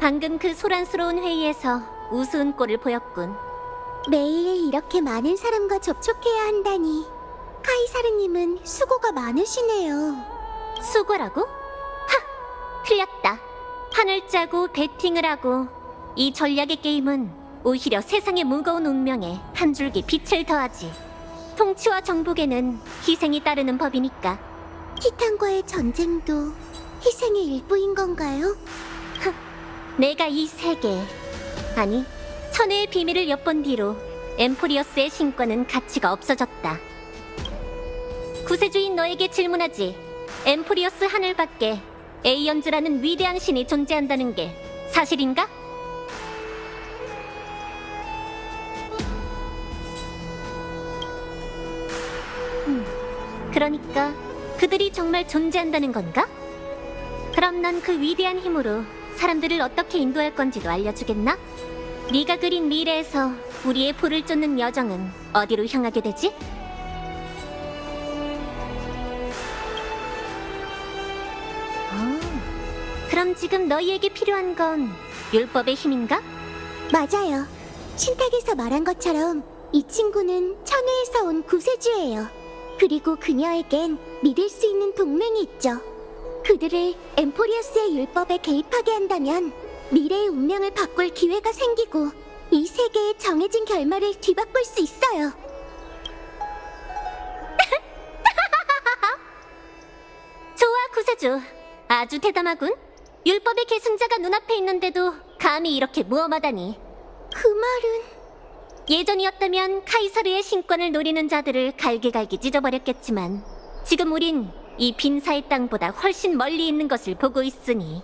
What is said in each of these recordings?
방금 그 소란스러운 회의에서 우스운 꼴을 보였군. 매일 이렇게 많은 사람과 접촉해야 한다니 카이사르님은 수고가 많으시네요. 수고라고? 틀렸다. 판을 짜고 배팅을 하고 이 전략의 게임은 오히려 세상의 무거운 운명에 한 줄기 빛을 더하지. 통치와 정복에는 희생이 따르는 법이니까. 티탄과의 전쟁도 희생의 일부인 건가요? 내가 이 세계, 아니 천혜의 비밀을 엿본 뒤로 엠포리어스의 신과는 가치가 없어졌다. 구세주인 너에게 질문하지. 엠포리어스 하늘 밖에 에이언즈라는 위대한 신이 존재한다는 게 사실인가? 그러니까 그들이 정말 존재한다는 건가? 그럼 넌 그 위대한 힘으로 사람들을 어떻게 인도할 건지도 알려주겠나? 네가 그린 미래에서 우리의 불을 쫓는 여정은 어디로 향하게 되지? 그럼 지금 너희에게 필요한 건 율법의 힘인가? 맞아요. 신탁에서 말한 것처럼 이 친구는 천혜에서 온 구세주예요. 그리고 그녀에겐 믿을 수 있는 동맹이 있죠. 그들을 엠포리어스의 율법에 개입하게 한다면 미래의 운명을 바꿀 기회가 생기고 이 세계의 정해진 결말을 뒤바꿀 수 있어요. 좋아, 구세주. 아주 대담하군. 율법의 계승자가 눈앞에 있는데도 감히 이렇게 무엄하다니. 그 말은... 예전이었다면 카이사르의 신권을 노리는 자들을 갈기갈기 찢어버렸겠지만 지금 우린 이 빈사의 땅보다 훨씬 멀리 있는 것을 보고 있으니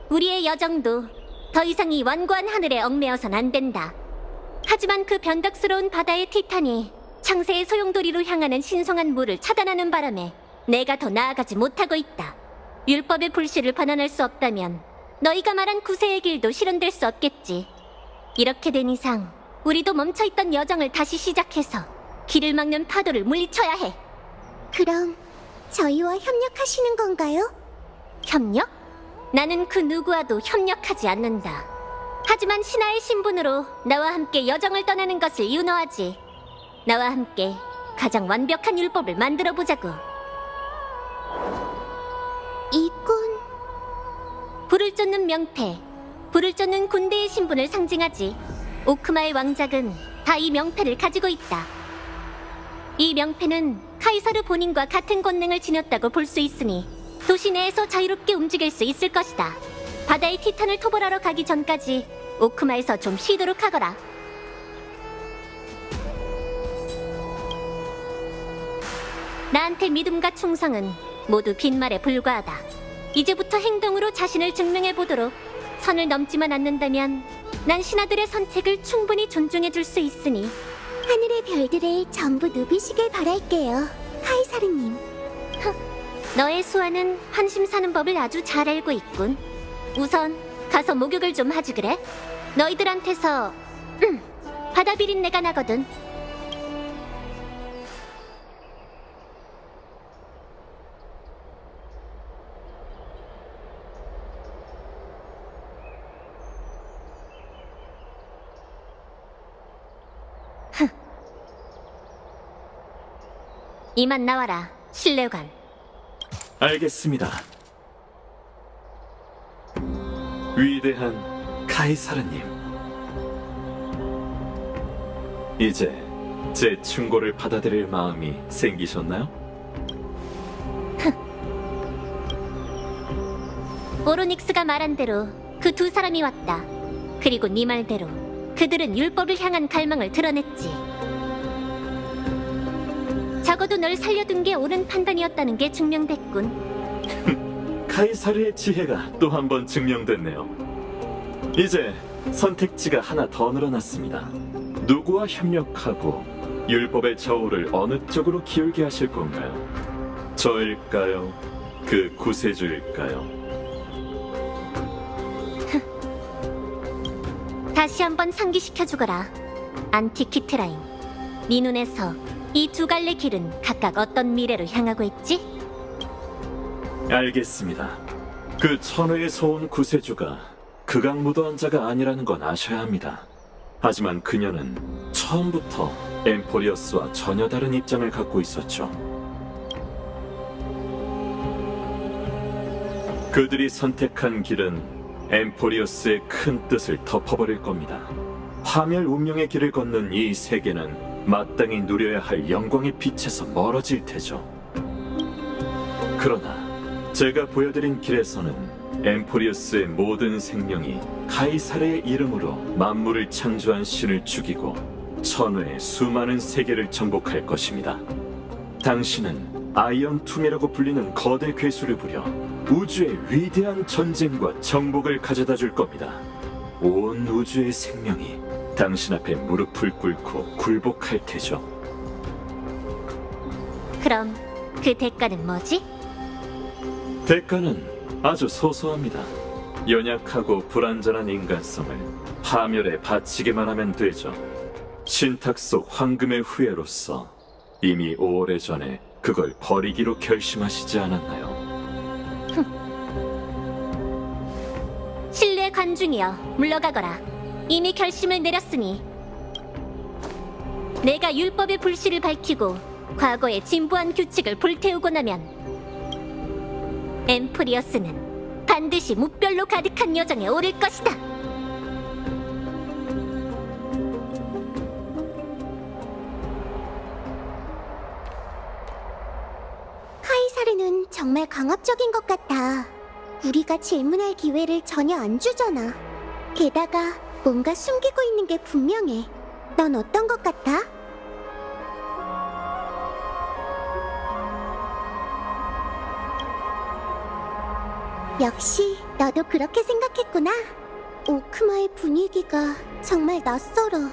우리의 여정도 더 이상 이 완고한 하늘에 얽매여선 안 된다. 하지만 그 변덕스러운 바다의 티탄이 창세의 소용돌이로 향하는 신성한 물을 차단하는 바람에 내가 더 나아가지 못하고 있다. 율법의 불씨를 반환할 수 없다면 너희가 말한 구세의 길도 실현될 수 없겠지. 이렇게 된 이상 우리도 멈춰있던 여정을 다시 시작해서 길을 막는 파도를 물리쳐야 해. 그럼 저희와 협력하시는 건가요? 협력? 나는 그 누구와도 협력하지 않는다. 하지만 신하의 신분으로 나와 함께 여정을 떠나는 것을 윤호하지. 나와 함께 가장 완벽한 율법을 만들어 보자고. 이건... 불을 쫓는 명패, 불을 쫓는 군대의 신분을 상징하지. 오크마의 왕작은 다 이 명패를 가지고 있다. 이 명패는 카이사르 본인과 같은 권능을 지녔다고 볼 수 있으니 도시 내에서 자유롭게 움직일 수 있을 것이다. 바다의 티탄을 토벌하러 가기 전까지 오크마에서 좀 쉬도록 하거라. 나한테 믿음과 충성은 모두 빈말에 불과하다. 이제부터 행동으로 자신을 증명해보도록. 선을 넘지만 않는다면 난 신하들의 선택을 충분히 존중해줄 수 있으니. 하늘의 별들을 전부 누비시길 바랄게요, 카이사르님. 너의 수아는 환심 사는 법을 아주 잘 알고 있군. 우선 가서 목욕을 좀 하지 그래? 너희들한테서 바다 비린내가 나거든. 이만 나와라, 신뢰관. 알겠습니다. 위대한 카이사르님, 이제 제 충고를 받아들일 마음이 생기셨나요? 오로닉스가 말한 대로 그 두 사람이 왔다. 그리고 네 말대로 그들은 율법을 향한 갈망을 드러냈지. 적어도 널 살려둔 게 옳은 판단이었다는 게 증명됐군. 카이사르의 지혜가 또 한 번 증명됐네요. 이제 선택지가 하나 더 늘어났습니다. 누구와 협력하고 율법의 저울을 어느 쪽으로 기울게 하실 건가요? 저일까요? 그 구세주일까요? 다시 한번 상기시켜주거라, 안티키트라인. 네 눈에서 이 두 갈래 길은 각각 어떤 미래로 향하고 있지? 알겠습니다. 그 천회에서 온 구세주가 극악무도한 자가 아니라는 건 아셔야 합니다. 하지만 그녀는 처음부터 엠포리어스와 전혀 다른 입장을 갖고 있었죠. 그들이 선택한 길은 엠포리어스의 큰 뜻을 덮어버릴 겁니다. 파멸 운명의 길을 걷는 이 세계는 마땅히 누려야 할 영광의 빛에서 멀어질 테죠. 그러나 제가 보여드린 길에서는 엠포리어스의 모든 생명이 카이사르의 이름으로 만물을 창조한 신을 죽이고 천회의 수많은 세계를 정복할 것입니다. 당신은 아이언 툼이라고 불리는 거대 괴수를 부려 우주의 위대한 전쟁과 정복을 가져다 줄 겁니다. 온 우주의 생명이 당신 앞에 무릎을 꿇고 굴복할 테죠. 그럼 그 대가는 뭐지? 대가는 아주 소소합니다. 연약하고 불완전한 인간성을 파멸에 바치기만 하면 되죠. 신탁 속 황금의 후예로서 이미 오래전에 그걸 버리기로 결심하시지 않았나요? 신뢰 관중이여, 물러가거라. 이미 결심을 내렸으니 내가 율법의 불씨를 밝히고 과거의 진부한 규칙을 불태우고 나면 엠프리어스는 반드시 무별로 가득한 여정에 오를 것이다. 카이사르는 정말 강압적인 것 같아. 우리가 질문할 기회를 전혀 안 주잖아. 게다가 뭔가 숨기고 있는 게 분명해. 넌 어떤 것 같아? 역시 너도 그렇게 생각했구나. 오크마의 분위기가 정말 낯설어.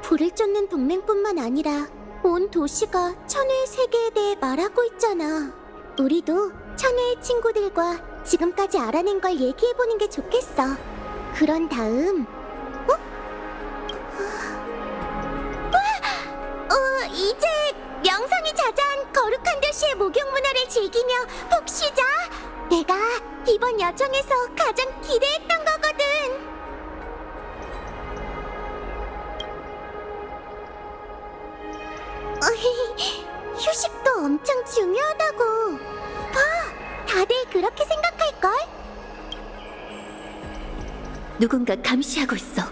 불을 쫓는 동맹뿐만 아니라 온 도시가 천회의 세계에 대해 말하고 있잖아. 우리도 천회의 친구들과 지금까지 알아낸 걸 얘기해보는 게 좋겠어. 그런 다음 이제 명성이 자자한 거룩한 도시의 목욕 문화를 즐기며 푹 쉬자. 내가 이번 여정에서 가장 기대했던 거거든. 휴식도 엄청 중요하다고. 봐, 다들 그렇게 생각할걸? 누군가 감시하고 있어.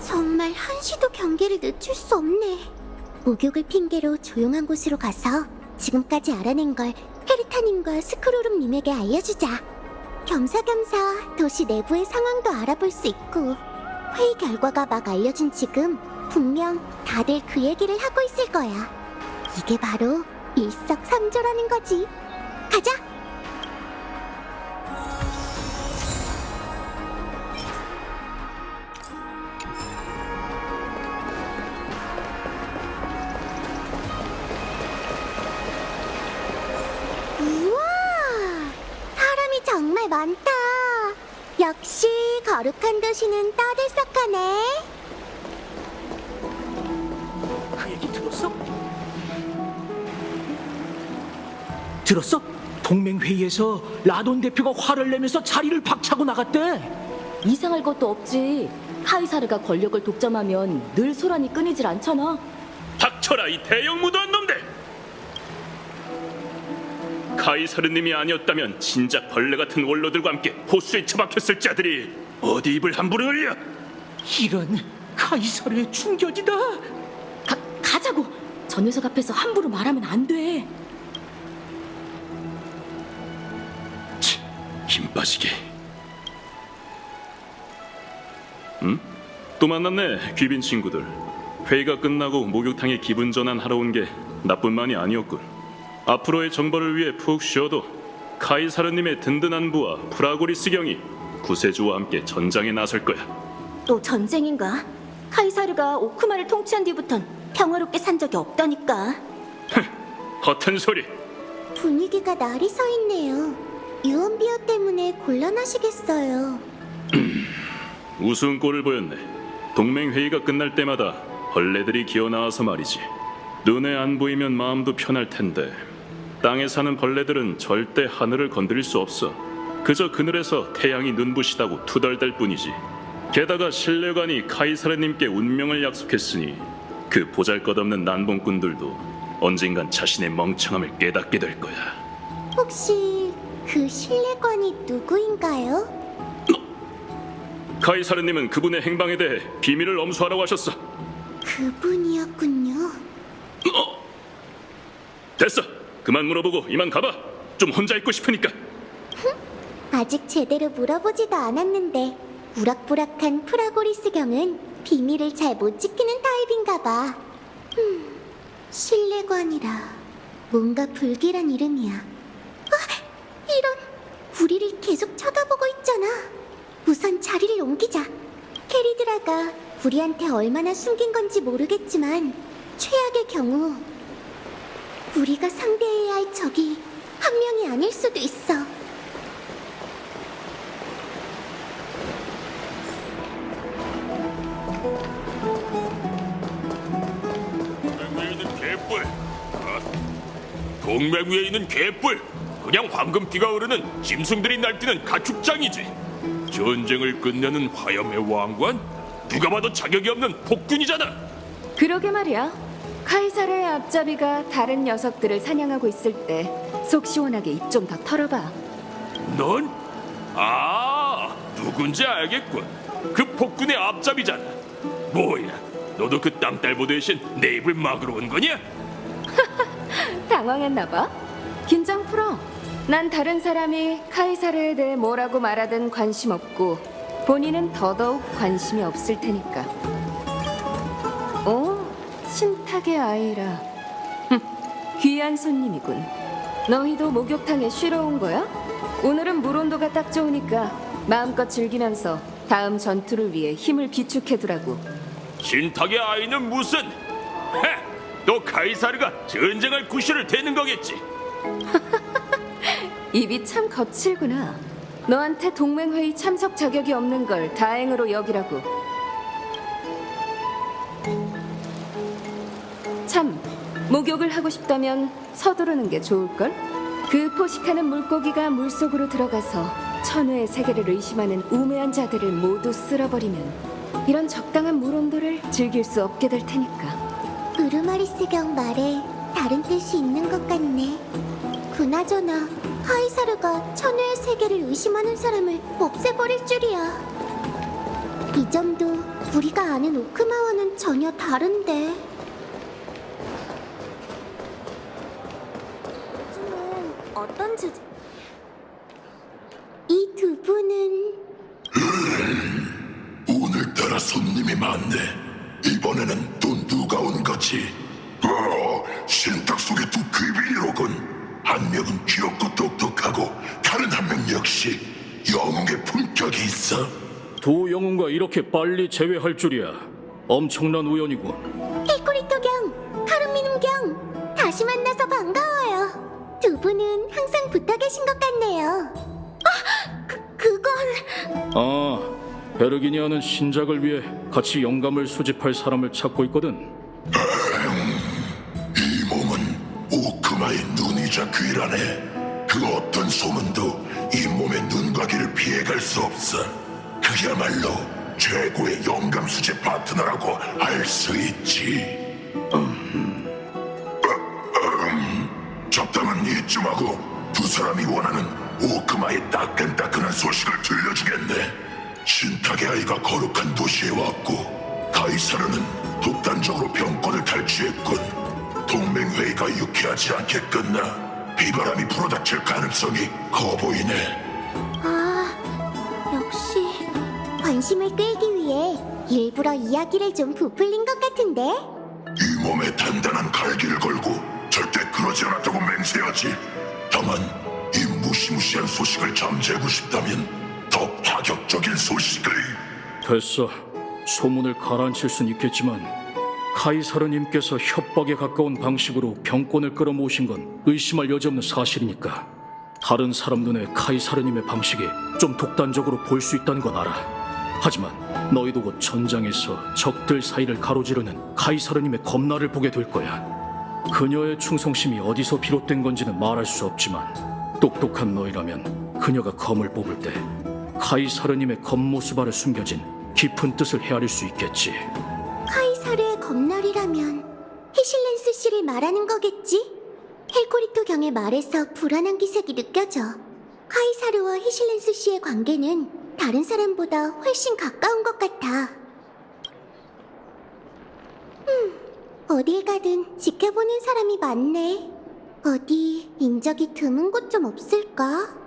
정말 한시도 경계를 늦출 수 없네. 목욕을 핑계로 조용한 곳으로 가서 지금까지 알아낸 걸 헤르타님과 스크로름님에게 알려주자. 겸사겸사 도시 내부의 상황도 알아볼 수 있고, 회의 결과가 막 알려진 지금 분명 다들 그 얘기를 하고 있을 거야. 이게 바로 일석삼조라는 거지. 가자! 우와! 사람이 정말 많다. 역시 거룩한 도시는 떠들썩하네. 그 얘기 들었어? 들었어? 동맹회의에서 라돈 대표가 화를 내면서 자리를 박차고 나갔대. 이상할 것도 없지. 카이사르가 권력을 독점하면 늘 소란이 끊이질 않잖아. 닥쳐라 이 대형무도한 놈들! 카이사르님이 아니었다면 진작 벌레 같은 원로들과 함께 호수에 처박혔을 자들이 어디 입을 함부로 흘려! 이런 카이사르의 충격이다. 가자고. 저 녀석 앞에서 함부로 말하면 안 돼. 힘 빠지게. 응? 또 만났네, 귀빈 친구들. 회의가 끝나고 목욕탕에 기분 전환하러 온 게 나뿐만이 아니었군. 앞으로의 정벌을 위해 푹 쉬어도 카이사르님의 든든한 부하 프라고리스 경이 구세주와 함께 전장에 나설 거야. 또 전쟁인가? 카이사르가 오크마를 통치한 뒤부턴 평화롭게 산 적이 없다니까. 허튼 소리. 분위기가 날이 서 있네요. 유언비어 때문에 곤란하시겠어요. 우스운 꼴을 보였네. 동맹 회의가 끝날 때마다 벌레들이 기어 나와서 말이지. 눈에 안 보이면 마음도 편할 텐데. 땅에 사는 벌레들은 절대 하늘을 건드릴 수 없어. 그저 그늘에서 태양이 눈부시다고 투덜댈 뿐이지. 게다가 신뢰관이 카이사르님께 운명을 약속했으니 그 보잘것없는 난봉꾼들도 언젠간 자신의 멍청함을 깨닫게 될 거야. 혹시 그 신뢰관이 누구인가요? 카이사르님은 그분의 행방에 대해 비밀을 엄수하라고 하셨어. 그분이었군요. 됐어. 그만 물어보고 이만 가봐. 좀 혼자 있고 싶으니까. 아직 제대로 물어보지도 않았는데 우락부락한 프라고리스 경은 비밀을 잘 못 지키는 타입인가 봐. 신뢰관이라 뭔가 불길한 이름이야. 이런, 우리를 계속 쳐다보고 있잖아. 우선 자리를 옮기자. 캐리드라가 우리한테 얼마나 숨긴 건지 모르겠지만 최악의 경우 우리가 상대해야 할 적이 한 명이 아닐 수도 있어. 동맹 위에 있는 개뿔. 동맹 위에 있는 개뿔. 그냥 황금띠가 흐르는 짐승들이 날뛰는 가축장이지. 전쟁을 끝내는 화염의 왕관? 누가 봐도 자격이 없는 폭군이잖아. 그러게 말이야. 카이사르의 앞잡이가 다른 녀석들을 사냥하고 있을 때 속 시원하게 입 좀 더 털어봐. 넌? 아, 누군지 알겠군. 그 폭군의 앞잡이잖아. 뭐야, 너도 그 땅딸보 대신 내 입을 막으러 온 거냐? 당황했나 봐. 긴장 풀어. 난 다른 사람이 카이사르에 대해 뭐라고 말하든 관심 없고 본인은 더더욱 관심이 없을 테니까. 오, 신탁의 아이라. 귀한 손님이군. 너희도 목욕탕에 쉬러 온 거야? 오늘은 물 온도가 딱 좋으니까 마음껏 즐기면서 다음 전투를 위해 힘을 비축해두라고. 신탁의 아이는 무슨? 헤, 또 카이사르가 전쟁할 구실을 대는 거겠지. 입이 참 거칠구나. 너한테 동맹회의 참석 자격이 없는 걸 다행으로 여기라고. 참, 목욕을 하고 싶다면 서두르는 게 좋을걸? 그 포식하는 물고기가 물속으로 들어가서 천우의 세계를 의심하는 우매한 자들을 모두 쓸어버리면 이런 적당한 물 온도를 즐길 수 없게 될 테니까. 우르마리스 경 말에 다른 뜻이 있는 것 같네. 그나저나 카이사르가 천우의 세계를 의심하는 사람을 없애버릴 줄이야. 이 점도 우리가 아는 오크마와는 전혀 다른데. 요즘은 어떤 주제? 이 두 분은 오늘따라 손님이 많네. 이번에는 또 누가 온 거지? 신탁 속의 두 귀빈이로군. 한 명은 귀엽고 똑똑하고 다른 한 명 역시 영웅의 품격이 있어. 두 영웅과 이렇게 빨리 재회할 줄이야. 엄청난 우연이군. 힐코리토 경, 카르미눔 경, 다시 만나서 반가워요. 두 분은 항상 붙어 계신 것 같네요. 그건... 베르기니아는 신작을 위해 같이 영감을 수집할 사람을 찾고 있거든. 이 몸은 오크마의 눈이자 귀라네. 그 어떤 소문도 이 몸의 눈과 귀를 피해갈 수 없어. 그야말로 최고의 영감 수집 파트너라고 알 수 있지. 적당한 이쯤 하고 두 사람이 원하는 오크마의 따끈따끈한 소식을 들려주겠네. 신탁의 아이가 거룩한 도시에 왔고 카이사르는 독단적으로 병권을 탈취했군. 동맹회의가 유쾌하지 않게 끝나 비바람이 불어닥칠 가능성이 커 보이네. 역시 관심을 끌기 위해 일부러 이야기를 좀 부풀린 것 같은데? 이 몸에 단단한 갈기를 걸고 절대 그러지 않았다고 맹세하지. 다만 이 무시무시한 소식을 잠재우고 싶다면 더 파격적인 소식을. 됐어. 소문을 가라앉힐 순 있겠지만 카이사르님께서 협박에 가까운 방식으로 병권을 끌어모으신 건 의심할 여지 없는 사실이니까. 다른 사람 눈에 카이사르님의 방식이 좀 독단적으로 보일 수 있다는 건 알아. 하지만 너희도 곧 전장에서 적들 사이를 가로지르는 카이사르님의 검날을 보게 될 거야. 그녀의 충성심이 어디서 비롯된 건지는 말할 수 없지만 똑똑한 너희라면 그녀가 검을 뽑을 때 카이사르님의 겉모습 아래 숨겨진 깊은 뜻을 헤아릴 수 있겠지. 카이사르의 검날이라면 히실렌스 씨를 말하는 거겠지? 헬코리토 경의 말에서 불안한 기색이 느껴져. 카이사르와 히실렌스 씨의 관계는 다른 사람보다 훨씬 가까운 것 같아. 어딜 가든 지켜보는 사람이 많네. 어디 인적이 드문 곳 좀 없을까?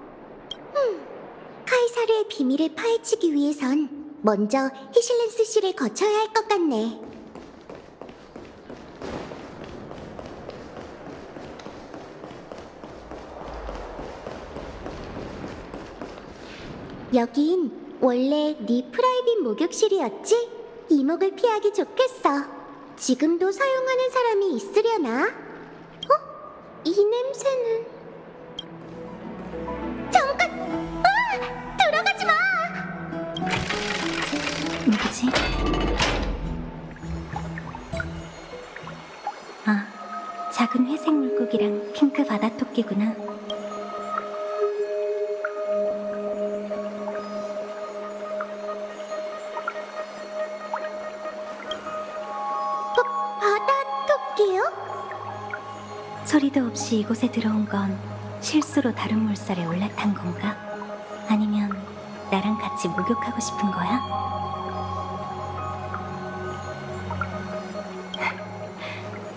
카이사르의 비밀을 파헤치기 위해선 먼저 히실렌스 씨를 거쳐야 할 것 같네. 여긴 원래 네 프라이빗 목욕실이었지? 이목을 피하기 좋겠어. 지금도 사용하는 사람이 있으려나? 이 냄새는... 잠깐! 들어가지 마! 누구지? 아, 작은 회색 물고기랑 핑크 바다 토끼구나. 바다 토끼요? 소리도 없이 이곳에 들어온 건 실수로 다른 물살에 올라탄 건가? 아니면 나랑 같이 목욕하고 싶은 거야?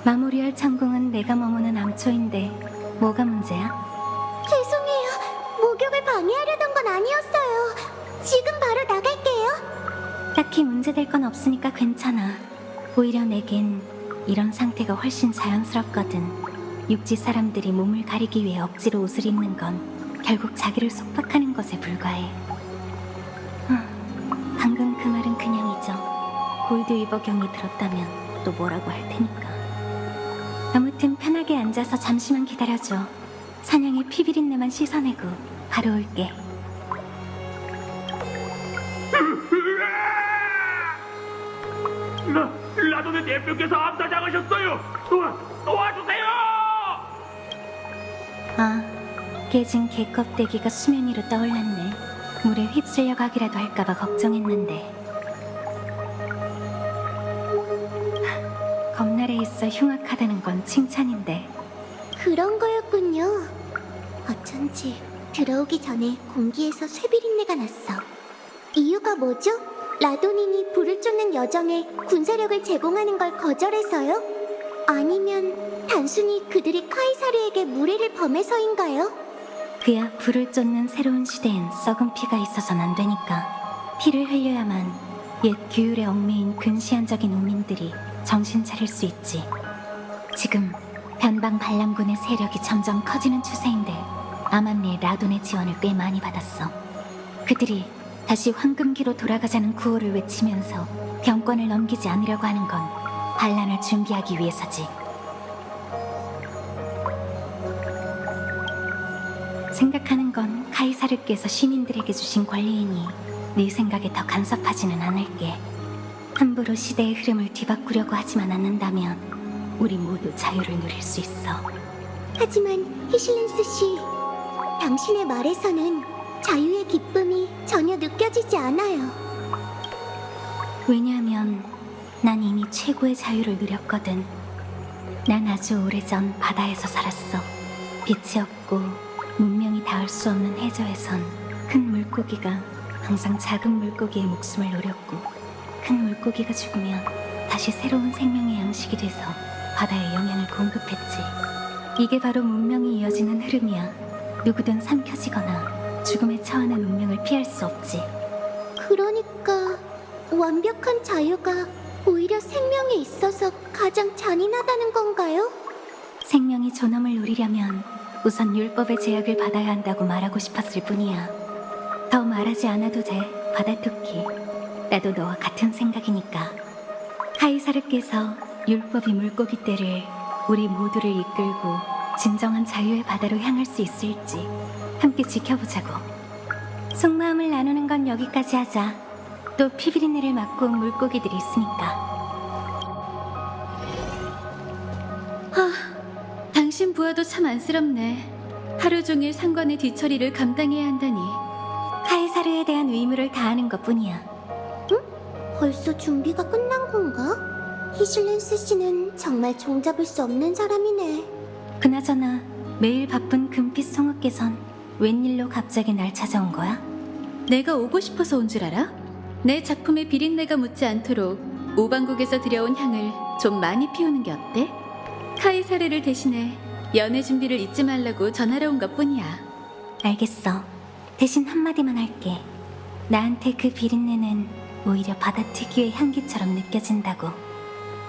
마무리할 창궁은 내가 머무는 암초인데 뭐가 문제야? 죄송해요. 목욕을 방해하려던 건 아니었어요. 지금 바로 나갈게요. 딱히 문제될 건 없으니까 괜찮아. 오히려 내겐 이런 상태가 훨씬 자연스럽거든. 육지 사람들이 몸을 가리기 위해 억지로 옷을 입는 건 결국 자기를 속박하는 것에 불과해. 방금 그 말은 그냥 잊어. 골드위버 경이 들었다면 또 뭐라고 할 테니까. 아무튼 편하게 앉아서 잠시만 기다려줘. 사냥의 피비린내만 씻어내고 바로 올게. 라돈의 대표께서 암사당하셨어요. 도와주세요. 아, 깨진 개 껍데기가 수면 위로 떠올랐네. 물에 휩쓸려 가기라도 할까봐 걱정했는데. 검날에 있어 흉악하다는 건 칭찬인데. 그런 거였군요. 어쩐지 들어오기 전에 공기에서 쇠비린내가 났어. 이유가 뭐죠? 라도닌이 불을 쫓는 여정에 군사력을 제공하는 걸 거절해서요? 아니면 단순히 그들이 카이사르에게 무례를 범해서인가요? 그야 불을 쫓는 새로운 시대엔 썩은 피가 있어선 안 되니까. 피를 흘려야만 옛 규율에 얽매인 근시안적인 우민들이 정신 차릴 수 있지. 지금 변방 반란군의 세력이 점점 커지는 추세인데 아만리의 라돈의 지원을 꽤 많이 받았어. 그들이 다시 황금기로 돌아가자는 구호를 외치면서 병권을 넘기지 않으려고 하는 건 반란을 준비하기 위해서지. 생각하는 건 카이사르께서 시민들에게 주신 권리이니 네 생각에 더 간섭하지는 않을게. 함부로 시대의 흐름을 뒤바꾸려고 하지만 않는다면 우리 모두 자유를 누릴 수 있어. 하지만 히실렌스 씨, 당신의 말에서는 자유의 기쁨이 전혀 느껴지지 않아요. 왜냐하면 난 이미 최고의 자유를 누렸거든. 난 아주 오래전 바다에서 살았어. 빛이 없고 문명이 닿을 수 없는 해저에선 큰 물고기가 항상 작은 물고기의 목숨을 노렸고, 큰 물고기가 죽으면 다시 새로운 생명의 양식이 돼서 바다에 영양을 공급했지. 이게 바로 문명이 이어지는 흐름이야. 누구든 삼켜지거나 죽음에 처하는 운명을 피할 수 없지. 그러니까 완벽한 자유가 오히려 생명에 있어서 가장 잔인하다는 건가요? 생명이 존엄을 누리려면 우선 율법의 제약을 받아야 한다고 말하고 싶었을 뿐이야. 더 말하지 않아도 돼, 바다토끼. 나도 너와 같은 생각이니까. 카이사르께서 율법이 물고기 떼를 우리 모두를 이끌고 진정한 자유의 바다로 향할 수 있을지 함께 지켜보자고. 속마음을 나누는 건 여기까지 하자. 또 피비린내를 맡고 온 물고기들이 있으니까. 보아도 참 안쓰럽네. 하루 종일 상관의 뒤처리를 감당해야 한다니. 카이사르에 대한 의무를 다하는 것뿐이야. 응? 벌써 준비가 끝난 건가? 히슐렌스 씨는 정말 종잡을 수 없는 사람이네. 그나저나 매일 바쁜 금빛 송흑계선 웬일로 갑자기 날 찾아온 거야? 내가 오고 싶어서 온 줄 알아? 내 작품에 비린내가 묻지 않도록 오방국에서 들여온 향을 좀 많이 피우는 게 어때? 카이사르를 대신해 연애 준비를 잊지 말라고 전하러 온 것뿐이야. 알겠어. 대신 한마디만 할게. 나한테 그 비린내는 오히려 바다 특유의 향기처럼 느껴진다고.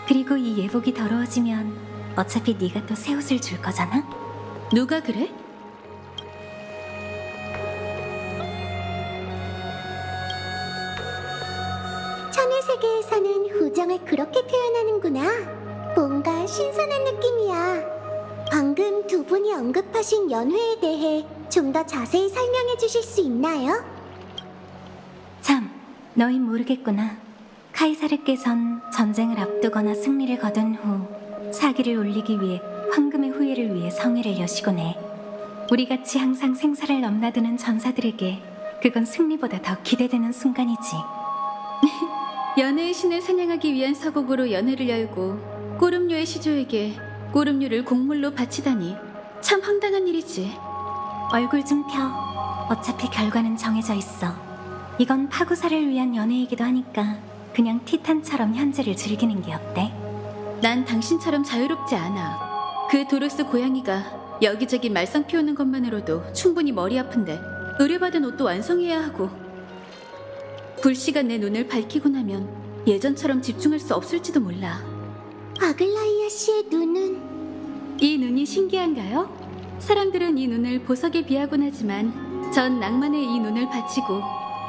그리고 이 예복이 더러워지면 어차피 네가 또 새 옷을 줄 거잖아? 누가 그래? 천의 세계에서는 우정을 그렇게 표현하는구나. 뭔가 신선한 느낌이야. 방금 두 분이 언급하신 연회에 대해 좀 더 자세히 설명해 주실 수 있나요? 참, 너흰 모르겠구나. 카이사르께선 전쟁을 앞두거나 승리를 거둔 후 사기를 올리기 위해 황금의 후예를 위해 성회를 여시곤 해. 우리같이 항상 생사를 넘나드는 전사들에게 그건 승리보다 더 기대되는 순간이지. 연애의 신을 사냥하기 위한 서곡으로 연회를 열고 꼬름류의 시조에게 꼬름류를 곡물로 바치다니 참 황당한 일이지. 얼굴 좀 펴. 어차피 결과는 정해져 있어. 이건 파고사를 위한 연애이기도 하니까 그냥 티탄처럼 현재를 즐기는 게 어때? 난 당신처럼 자유롭지 않아. 그 도르스 고양이가 여기저기 말썽 피우는 것만으로도 충분히 머리 아픈데 의뢰받은 옷도 완성해야 하고, 불씨가 내 눈을 밝히고 나면 예전처럼 집중할 수 없을지도 몰라. 아글라이아 씨의 눈은 이 눈이 신기한가요? 사람들은 이 눈을 보석에 비하곤 하지만 전 낭만에 이 눈을 바치고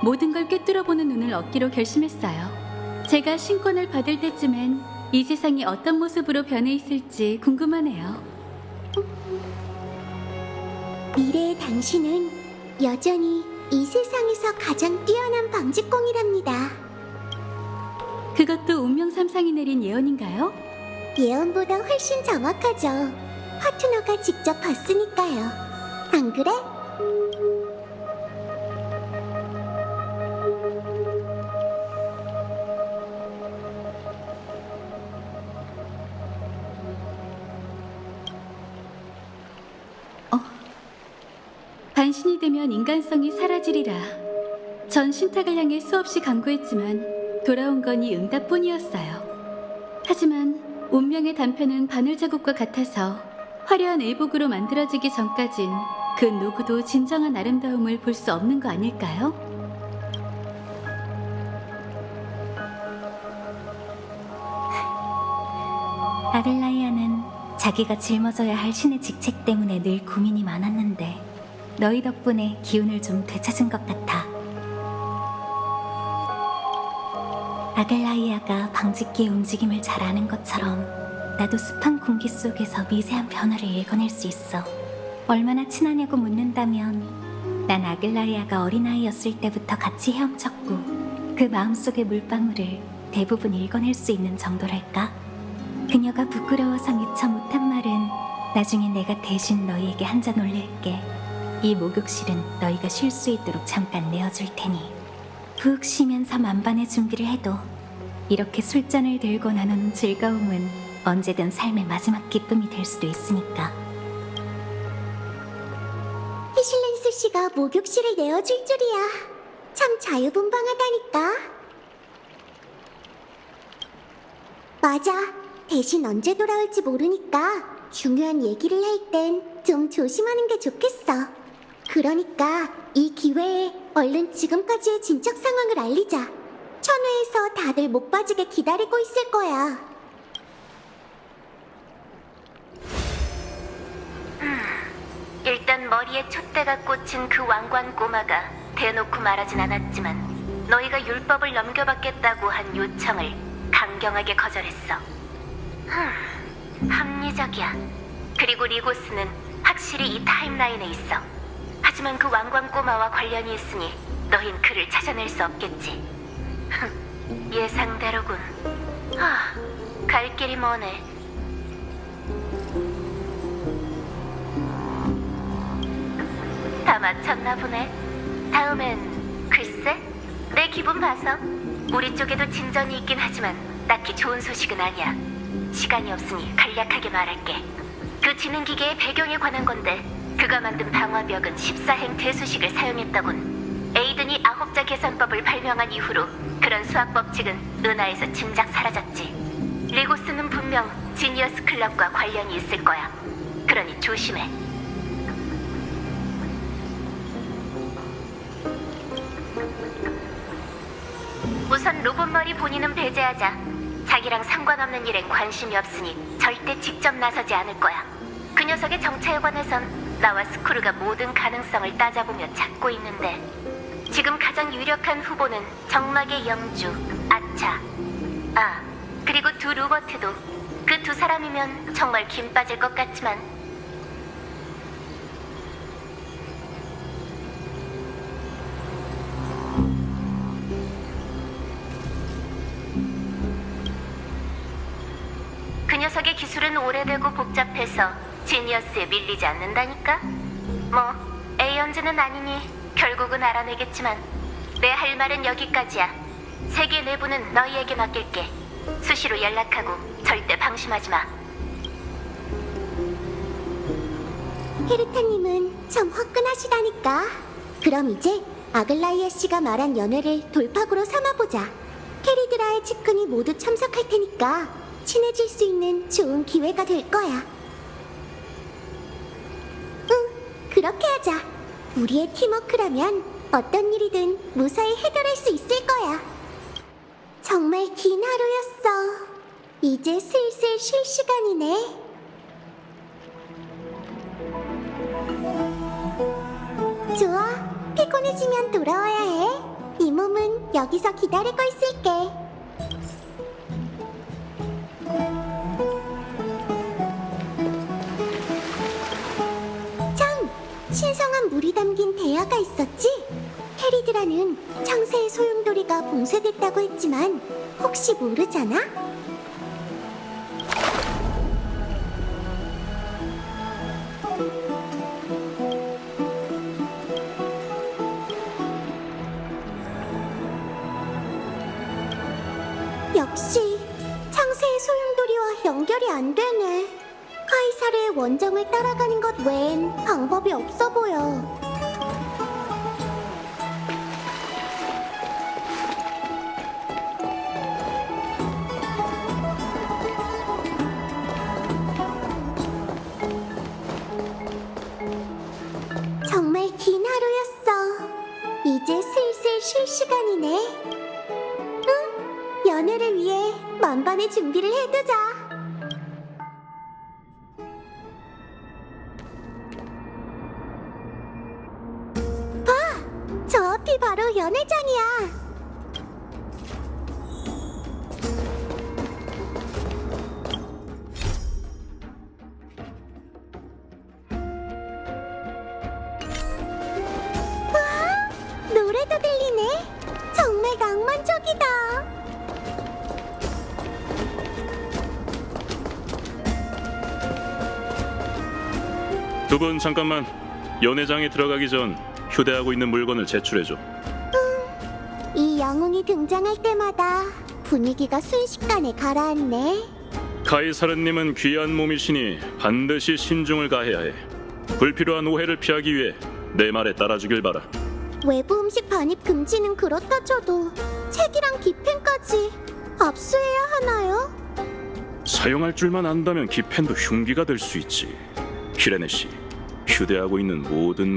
모든 걸 꿰뚫어보는 눈을 얻기로 결심했어요. 제가 신권을 받을 때쯤엔 이 세상이 어떤 모습으로 변해 있을지 궁금하네요. 미래의 당신은 여전히 이 세상에서 가장 뛰어난 방직공이랍니다. 그것도 운명삼상이 내린 예언인가요? 예언보다 훨씬 정확하죠. 파트너가 직접 봤으니까요. 안 그래? 반신이 되면 인간성이 사라지리라. 전 신탁을 향해 수없이 강구했지만 돌아온 건 이 응답뿐이었어요. 하지만 운명의 단편은 바늘 자국과 같아서 화려한 의복으로 만들어지기 전까진 그 누구도 진정한 아름다움을 볼 수 없는 거 아닐까요? 아글라이아는 자기가 짊어져야 할 신의 직책 때문에 늘 고민이 많았는데 너희 덕분에 기운을 좀 되찾은 것 같아. 아글라이아가 방직기의 움직임을 잘 아는 것처럼 나도 습한 공기 속에서 미세한 변화를 읽어낼 수 있어. 얼마나 친하냐고 묻는다면 난 아글라이아가 어린아이였을 때부터 같이 헤엄쳤고 그 마음속의 물방울을 대부분 읽어낼 수 있는 정도랄까? 그녀가 부끄러워서 미처 못한 말은 나중에 내가 대신 너희에게 한 잔 올릴게. 이 목욕실은 너희가 쉴 수 있도록 잠깐 내어줄 테니 푹 쉬면서 만반의 준비를 해도 이렇게 술잔을 들고 나누는 즐거움은 언제든 삶의 마지막 기쁨이 될 수도 있으니까. 히슐렌스 씨가 목욕실을 내어줄 줄이야. 참 자유분방하다니까. 맞아. 대신 언제 돌아올지 모르니까 중요한 얘기를 할 땐 좀 조심하는 게 좋겠어. 그러니까 이 기회에 얼른 지금까지의 진척 상황을 알리자. 천회에서 다들 못 빠지게 기다리고 있을 거야. 일단 머리에 촛대가 꽂힌 그 왕관 꼬마가 대놓고 말하진 않았지만 너희가 율법을 넘겨받겠다고 한 요청을 강경하게 거절했어. 합리적이야. 그리고 리고스는 확실히 이 타임라인에 있어. 하지만 그 왕관 꼬마와 관련이 있으니 너흰 그를 찾아낼 수 없겠지. 예상대로군. 갈 길이 머네. 다 마쳤나 보네. 다음엔 글쎄, 내 기분 봐서. 우리 쪽에도 진전이 있긴 하지만 딱히 좋은 소식은 아니야. 시간이 없으니 간략하게 말할게. 그 지능기계의 배경에 관한 건데 그가 만든 방화벽은 14행 대수식을 사용했다곤. 에이든이 9자 계산법을 발명한 이후로 그런 수학 법칙은 은하에서 진작 사라졌지. 리고스는 분명 지니어스 클럽과 관련이 있을 거야. 그러니 조심해. 우선 로봇머리 본인은 배제하자. 자기랑 상관없는 일엔 관심이 없으니 절대 직접 나서지 않을 거야. 그 녀석의 정체에 관해선 나와 스쿠르가 모든 가능성을 따져보며 찾고 있는데 지금 가장 유력한 후보는 정막의 영주, 아차. 아, 그리고 두 로버트도. 그 두 사람이면 정말 김 빠질 것 같지만 그 녀석의 기술은 오래되고 복잡해서 지니어스에 밀리지 않는다니까? 뭐, 에이언즈는 아니니 결국은 알아내겠지만 내 할 말은 여기까지야. 세계 내부는 너희에게 맡길게. 수시로 연락하고 절대 방심하지 마. 헤르타님은 참 화끈하시다니까. 그럼 이제 아글라이아 씨가 말한 연회를 돌파구로 삼아보자. 캐리드라의 측근이 모두 참석할 테니까 친해질 수 있는 좋은 기회가 될 거야. 응, 그렇게 하자. 우리의 팀워크라면 어떤 일이든 무사히 해결할 수 있을 거야. 정말 긴 하루였어. 이제 슬슬 쉴 시간이네. 좋아, 피곤해지면 돌아와야 해. 이 몸은 여기서 기다리고 있을게. 참, 신성한 물이 담긴 대야가 있었지? 캐리드라는 창세의 소용돌이가 봉쇄됐다고 했지만 혹시 모르잖아? 역시 창세의 소용돌이와 연결이 안 되네. 카이사르의 원정을 따라가는 것 외엔 방법이 없어 보여. 정말 긴 하루였어. 이제 슬슬 쉴 시간이네. 응, 연애를 위해 만반의 준비를 해두자. 봐! 저 앞이 바로 연회장이야. 노래도 들리네. 정말 낭만적이다. 두 분 잠깐만. 연회장에 들어가기 전 휴대하고 있는 물건을 제출해줘. 이 영웅이 등장할 때마다 분위기가 순식간에 가라앉네. 카이사르님은 귀한 몸이시니 반드시 신중을 다해야 해. 불필요한 오해를 피하기 위해 내 말에 따라주길 바라. 외부 음식 반입 금지는 그렇다 쳐도 책이랑 기펜까지 압수해야 하나요? 사용할 줄만 안다면 기펜도 흉기가 될 수 있지. 키레네 씨, 휴대하고 있는 모든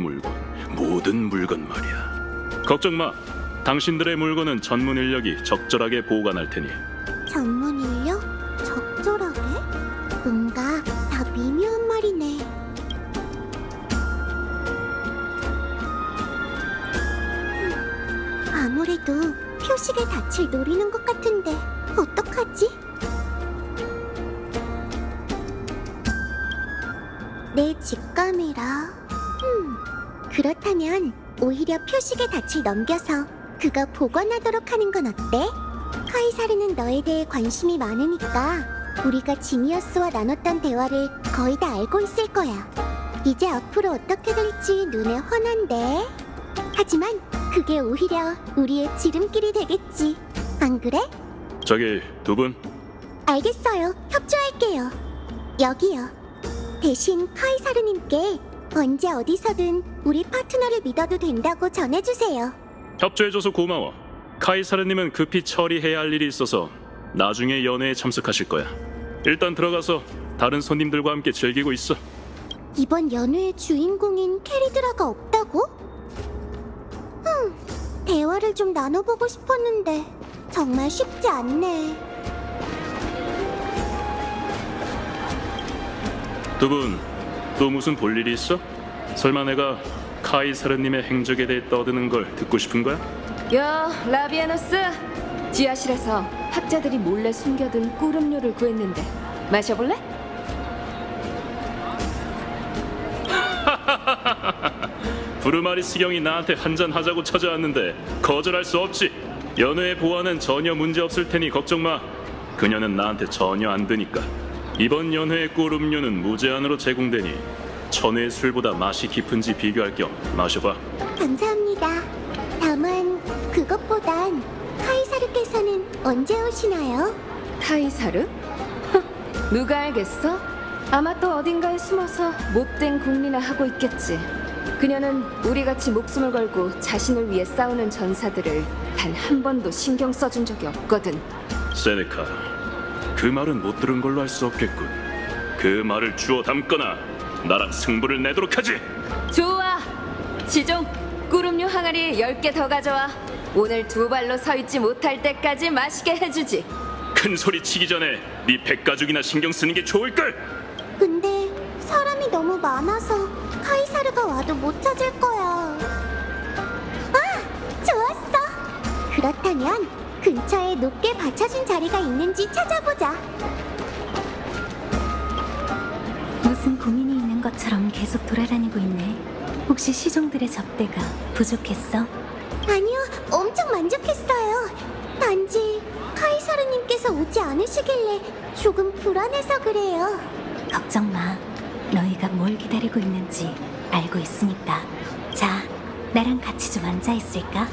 물건 말이야. 걱정 마. 당신들의 물건은 전문 인력이 적절하게 보관할 테니. 전문 인력? 적절하게? 뭔가 다 미묘한 말이네. 아무래도 표식의 닻을 노리는 것 같은데 어떡하지? 내 직감이라. 그렇다면 오히려 표식의 닻을 넘겨서 그가 보관하도록 하는 건 어때? 카이사르는 너에 대해 관심이 많으니까 우리가 지니어스와 나눴던 대화를 거의 다 알고 있을 거야. 이제 앞으로 어떻게 될지 눈에 훤한데. 하지만 그게 오히려 우리의 지름길이 되겠지. 안 그래? 저기 두 분, 알겠어요. 협조할게요. 여기요. 대신 카이사르님께 언제 어디서든 우리 파트너를 믿어도 된다고 전해주세요. 협조해줘서 고마워. 카이사르님은 급히 처리해야 할 일이 있어서 나중에 연회에 참석하실 거야. 일단 들어가서 다른 손님들과 함께 즐기고 있어. 이번 연회의 주인공인 캐리드라가 없다고? 대화를 좀 나눠보고 싶었는데 정말 쉽지 않네. 두 분, 또 무슨 볼 일이 있어? 설마 내가 카이사르님의 행적에 대해 떠드는 걸 듣고 싶은 거야? 야, 라비아노스! 지하실에서 학자들이 몰래 숨겨둔 꿀음료를 구했는데 마셔볼래? 브루마리스 경이 나한테 한잔 하자고 찾아왔는데 거절할 수 없지. 연회의 보안은 전혀 문제 없을 테니 걱정 마. 그녀는 나한테 전혀 안 드니까. 이번 연회의 꿀음료는 무제한으로 제공되니 천회의 술보다 맛이 깊은지 비교할 겸 마셔봐. 감사합니다. 다만 그것보단 카이사르께서는 언제 오시나요? 카이사르? 누가 알겠어? 아마 또 어딘가에 숨어서 못된 궁리나 하고 있겠지. 그녀는 우리같이 목숨을 걸고 자신을 위해 싸우는 전사들을 단 한 번도 신경 써준 적이 없거든. 세네카, 그 말은 못 들은 걸로 할 수 없겠군. 그 말을 주워 담거나 나랑 승부를 내도록 하지. 좋아! 시종, 꿀음료 항아리 10개 더 가져와. 오늘 두 발로 서 있지 못할 때까지 마시게 해주지. 큰 소리 치기 전에 네 백가죽이나 신경 쓰는 게 좋을걸. 근데 사람이 너무 많아서 카이사르가 와도 못 찾을 거야. 아! 좋았어! 그렇다면 근처에 높게 받쳐진 자리가 있는지 찾아보자. 무슨 고민이 있는 것처럼 계속 돌아다니고 있네. 혹시 시종들의 접대가 부족했어? 아니요, 엄청 만족했어요. 단지 카이사르님께서 오지 않으시길래 조금 불안해서 그래요. 걱정 마. 너희가 뭘 기다리고 있는지 알고 있으니까. 자, 나랑 같이 좀 앉아 있을까?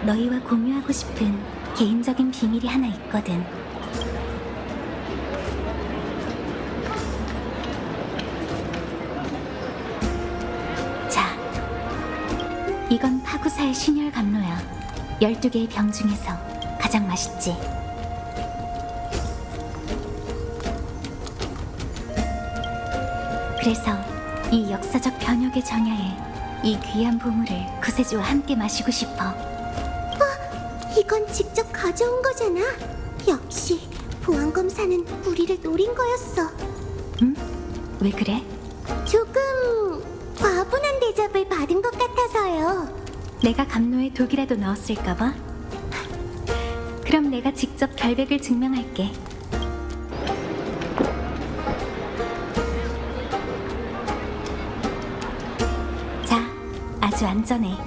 너희와 공유하고 싶은 개인적인 비밀이 하나 있거든. 자, 이건 파구사의 신혈 감로야. 12개의 병 중에서 가장 맛있지. 그래서 이 역사적 변혁의 정야에 이 귀한 보물을 구세주와 함께 마시고 싶어. 이건 직접 가져온 거잖아. 역시 보안검사는 우리를 노린 거였어. 응? 왜 그래? 조금 과분한 대접을 받은 것 같아서요. 내가 감로에 독이라도 넣었을까봐? 그럼 내가 직접 결백을 증명할게. 자, 아주 안전해.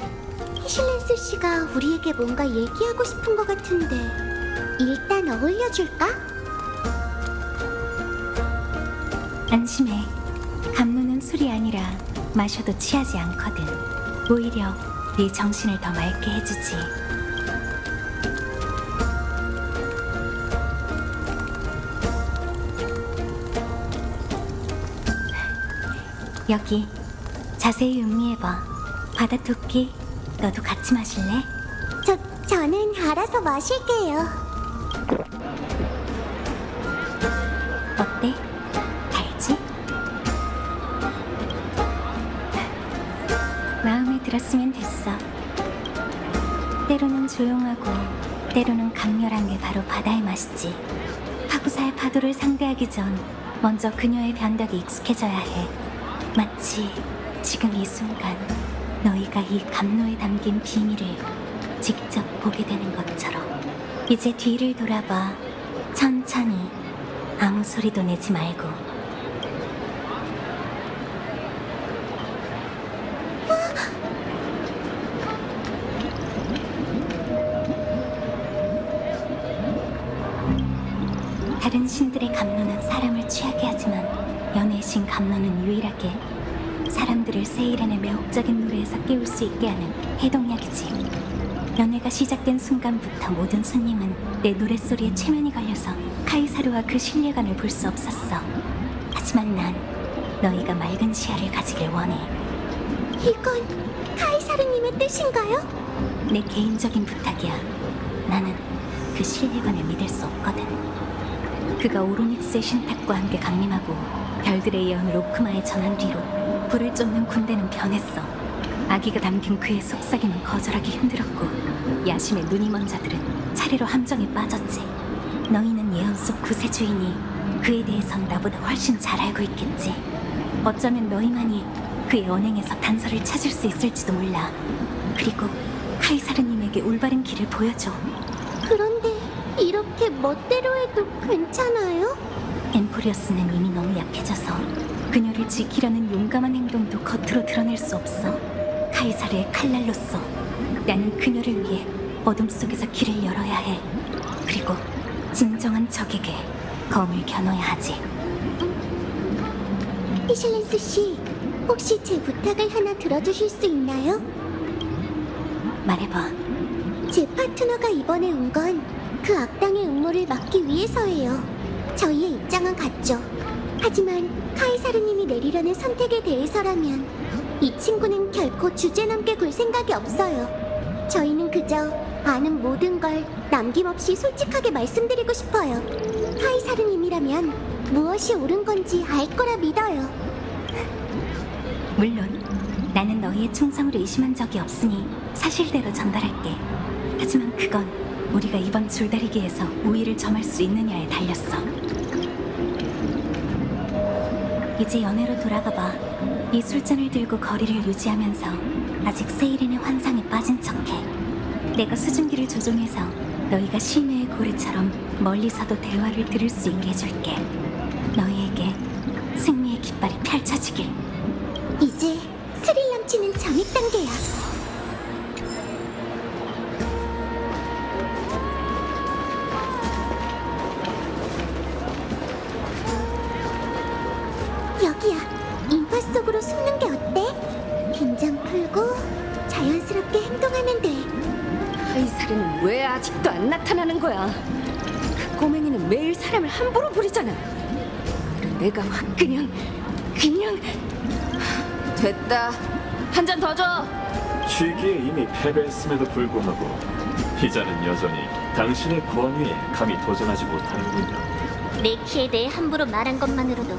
히실렌스 씨가 우리에게 뭔가 얘기하고 싶은 것 같은데 일단 어울려줄까? 안심해. 감로는 술이 아니라 마셔도 취하지 않거든. 오히려 네 정신을 더 맑게 해주지. 여기 자세히 음미해봐. 바다 토끼, 너도 같이 마실래? 저는 알아서 마실게요. 어때? 달지? 마음에 들었으면 됐어. 때로는 조용하고 때로는 강렬한 게 바로 바다의 맛이지. 파구사의 파도를 상대하기 전 먼저 그녀의 변덕에 익숙해져야 해. 마치 지금 이 순간 너희가 이 감로에 담긴 비밀을 직접 보게 되는 것처럼. 이제 뒤를 돌아봐. 천천히. 아무 소리도 내지 말고. 다른 신들의 감로는 사람을 취하게 하지만 연애의 신 감로는 유일하게 사람들을 세이렌의 매혹적인 노래에서 깨울 수 있게 하는 해독약이지. 연회가 시작된 순간부터 모든 손님은 내 노랫소리에 최면이 걸려서 카이사르와 그 신뢰감을 볼 수 없었어. 하지만 난 너희가 맑은 시야를 가지길 원해. 이건 카이사르님의 뜻인가요? 내 개인적인 부탁이야. 나는 그 신뢰관을 믿을 수 없거든. 그가 오로닉스의 신탁과 함께 강림하고 별들의 예언을 오크마에 전한 뒤로 불을 쫓는 군대는 변했어. 아기가 담긴 그의 속삭임은 거절하기 힘들었고 야심에 눈이 먼 자들은 차례로 함정에 빠졌지. 너희는 예언 속 구세주이니 그에 대해선 나보다 훨씬 잘 알고 있겠지. 어쩌면 너희만이 그의 언행에서 단서를 찾을 수 있을지도 몰라. 그리고 카이사르님에게 올바른 길을 보여줘. 그런데 이렇게 멋대로 해도 괜찮아요? 엠포리어스는 이미 너무 약해져서 그녀를 지키려는 용감한 행동도 겉으로 드러낼 수 없어. 카이사르의 칼날로서 나는 그녀를 위해 어둠 속에서 길을 열어야 해. 그리고 진정한 적에게 검을 겨눠야 하지. 피실렌스 씨, 혹시 제 부탁을 하나 들어주실 수 있나요? 말해봐. 제 파트너가 이번에 온 건 그 악당의 음모를 막기 위해서예요. 저희의 입장은 같죠. 하지만 카이사르님이 내리려는 선택에 대해서라면 이 친구는 결코 주제넘게 굴 생각이 없어요. 저희는 그저 아는 모든 걸 남김없이 솔직하게 말씀드리고 싶어요. 카이사르님이라면 무엇이 옳은 건지 알 거라 믿어요. 물론 나는 너희의 충성을 의심한 적이 없으니 사실대로 전달할게. 하지만 그건 우리가 이번 줄다리기에서 우위를 점할 수 있느냐에 달렸어. 이제 연애로 돌아가봐. 이 술잔을 들고 거리를 유지하면서 아직 세이렌의 환상에 빠진 척해. 내가 수증기를 조종해서 너희가 심해의 고래처럼 멀리서도 대화를 들을 수 있게 해줄게. 너희에게 승리의 깃발이 펼쳐지길. 이제 스릴 넘치는 잠입 단계야. 여기야. 인파 속으로 숨는 게 어때? 긴장 풀고 자연스럽게 행동하면 돼. 카이사르는 왜 아직도 안 나타나는 거야? 그 꼬맹이는 매일 사람을 함부로 부리잖아. 그래 내가 확 그냥 됐다. 한 잔 더 줘. 취기에 이미 패배했음에도 불구하고 피자는 여전히 당신의 권위에 감히 도전하지 못하는군요. 내 키에 대해 함부로 말한 것만으로도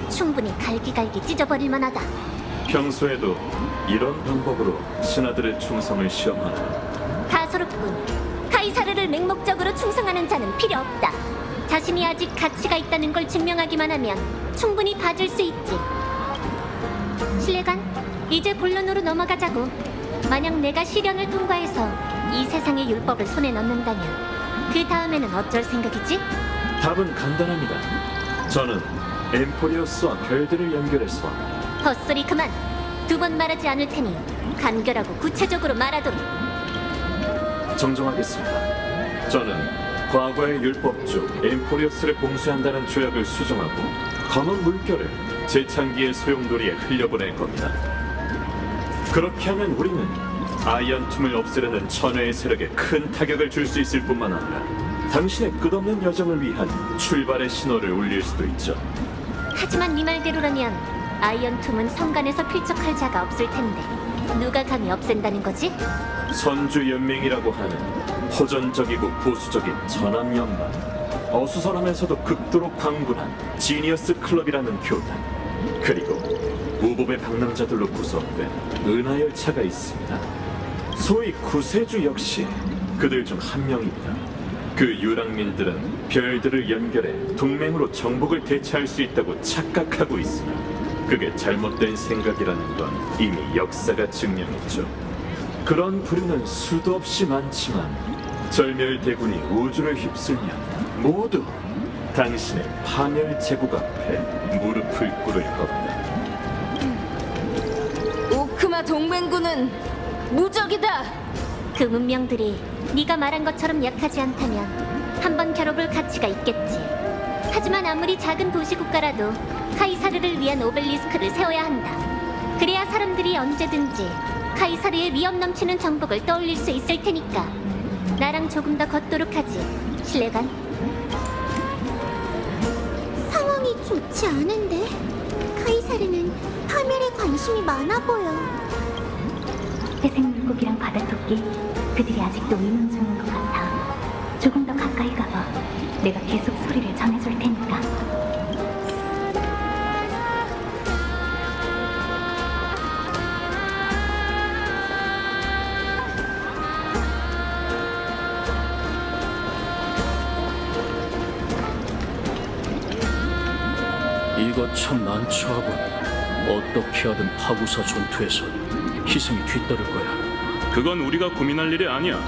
충분히 갈기갈기 찢어버릴 만하다. 평소에도 이런 방법으로 신하들의 충성을 시험하나요? 다소롭군. 카이사르를 맹목적으로 충성하는 자는 필요 없다. 자신이 아직 가치가 있다는 걸 증명하기만 하면 충분히 봐줄 수 있지. 신뢰관, 이제 본론으로 넘어가자고. 만약 내가 시련을 통과해서 이 세상의 율법을 손에 넣는다면 그 다음에는 어쩔 생각이지? 답은 간단합니다. 저는 엠포리어스와 별들을 연결해서 헛소리 그만. 두 번 말하지 않을 테니 간결하고 구체적으로 말하도록. 정정하겠습니다. 저는 과거의 율법 중 엠포리어스를 봉쇄한다는 조약을 수정하고 검은 물결을 재창기의 소용돌이에 흘려보낼 겁니다. 그렇게 하면 우리는 아이언 툼을 없애려는 천회의 세력에 큰 타격을 줄 수 있을 뿐만 아니라 당신의 끝없는 여정을 위한 출발의 신호를 울릴 수도 있죠. 하지만 네 말대로라면 아이언 툼은 성간에서 필적할 자가 없을 텐데 누가 감히 없앤다는 거지? 선주연맹이라고 하는 호전적이고 보수적인 전함연방, 어수선하면서도 극도로 강군한 지니어스 클럽이라는 교단, 그리고 무법의 방랑자들로 구성된 은하열차가 있습니다. 소위 구세주 역시 그들 중 한 명입니다. 그 유랑민들은 별들을 연결해 동맹으로 정복을 대체할 수 있다고 착각하고 있으나 그게 잘못된 생각이라는 건 이미 역사가 증명했죠. 그런 부류는 수도 없이 많지만 절멸대군이 우주를 휩쓸면 모두 당신의 파멸 제국 앞에 무릎을 꿇을 겁니다. 오크마 동맹군은 무적이다. 그 문명들이 네가 말한 것처럼 약하지 않다면 한번 겨뤄볼 가치가 있겠지. 하지만 아무리 작은 도시 국가라도 카이사르를 위한 오벨리스크를 세워야 한다. 그래야 사람들이 언제든지 카이사르의 위험 넘치는 정복을 떠올릴 수 있을 테니까 나랑 조금 더 걷도록 하지. 실례간. 상황이 좋지 않은데 카이사르는 파멸에 관심이 많아 보여. 회생 물고기랑 바다토끼, 그들이 아직도 의논 중인 것 같아. 조금 더 가까이 가봐. 내가 계속 소리를 전해줄 테니까. 이거 참 난처하군. 어떻게 하든 파구사 전투에서 희생이 뒤따를 거야. 그건 우리가 고민할 일이 아니야.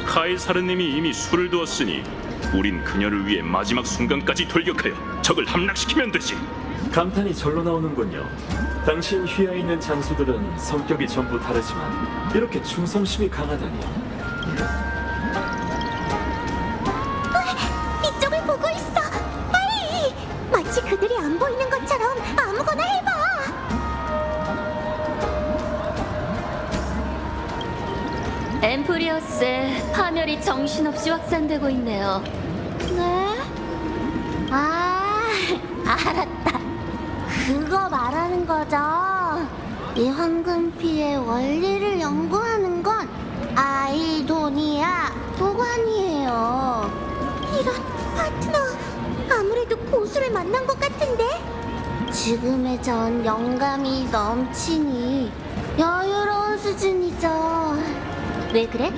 카이사르님이 이미 수를 두었으니 우린 그녀를 위해 마지막 순간까지 돌격하여 적을 함락시키면 되지. 감탄이 절로 나오는군요. 당신 휘하에 있는 장수들은 성격이 전부 다르지만 이렇게 충성심이 강하다니. 이쪽을 보고 있어. 빨리. 마치 그들이 안 보이는 것처럼 아무거나 해봐. 엠프리어스의 파멸이 정신없이 확산되고 있네요. 네? 아, 알았다. 그거 말하는 거죠? 이 황금피의 원리를 연구하는 건 아이도니아 소관이에요. 이런 파트너, 아무래도 고수를 만난 것 같은데? 지금의 전 영감이 넘치니 여유로운 수준이죠. 왜 그래?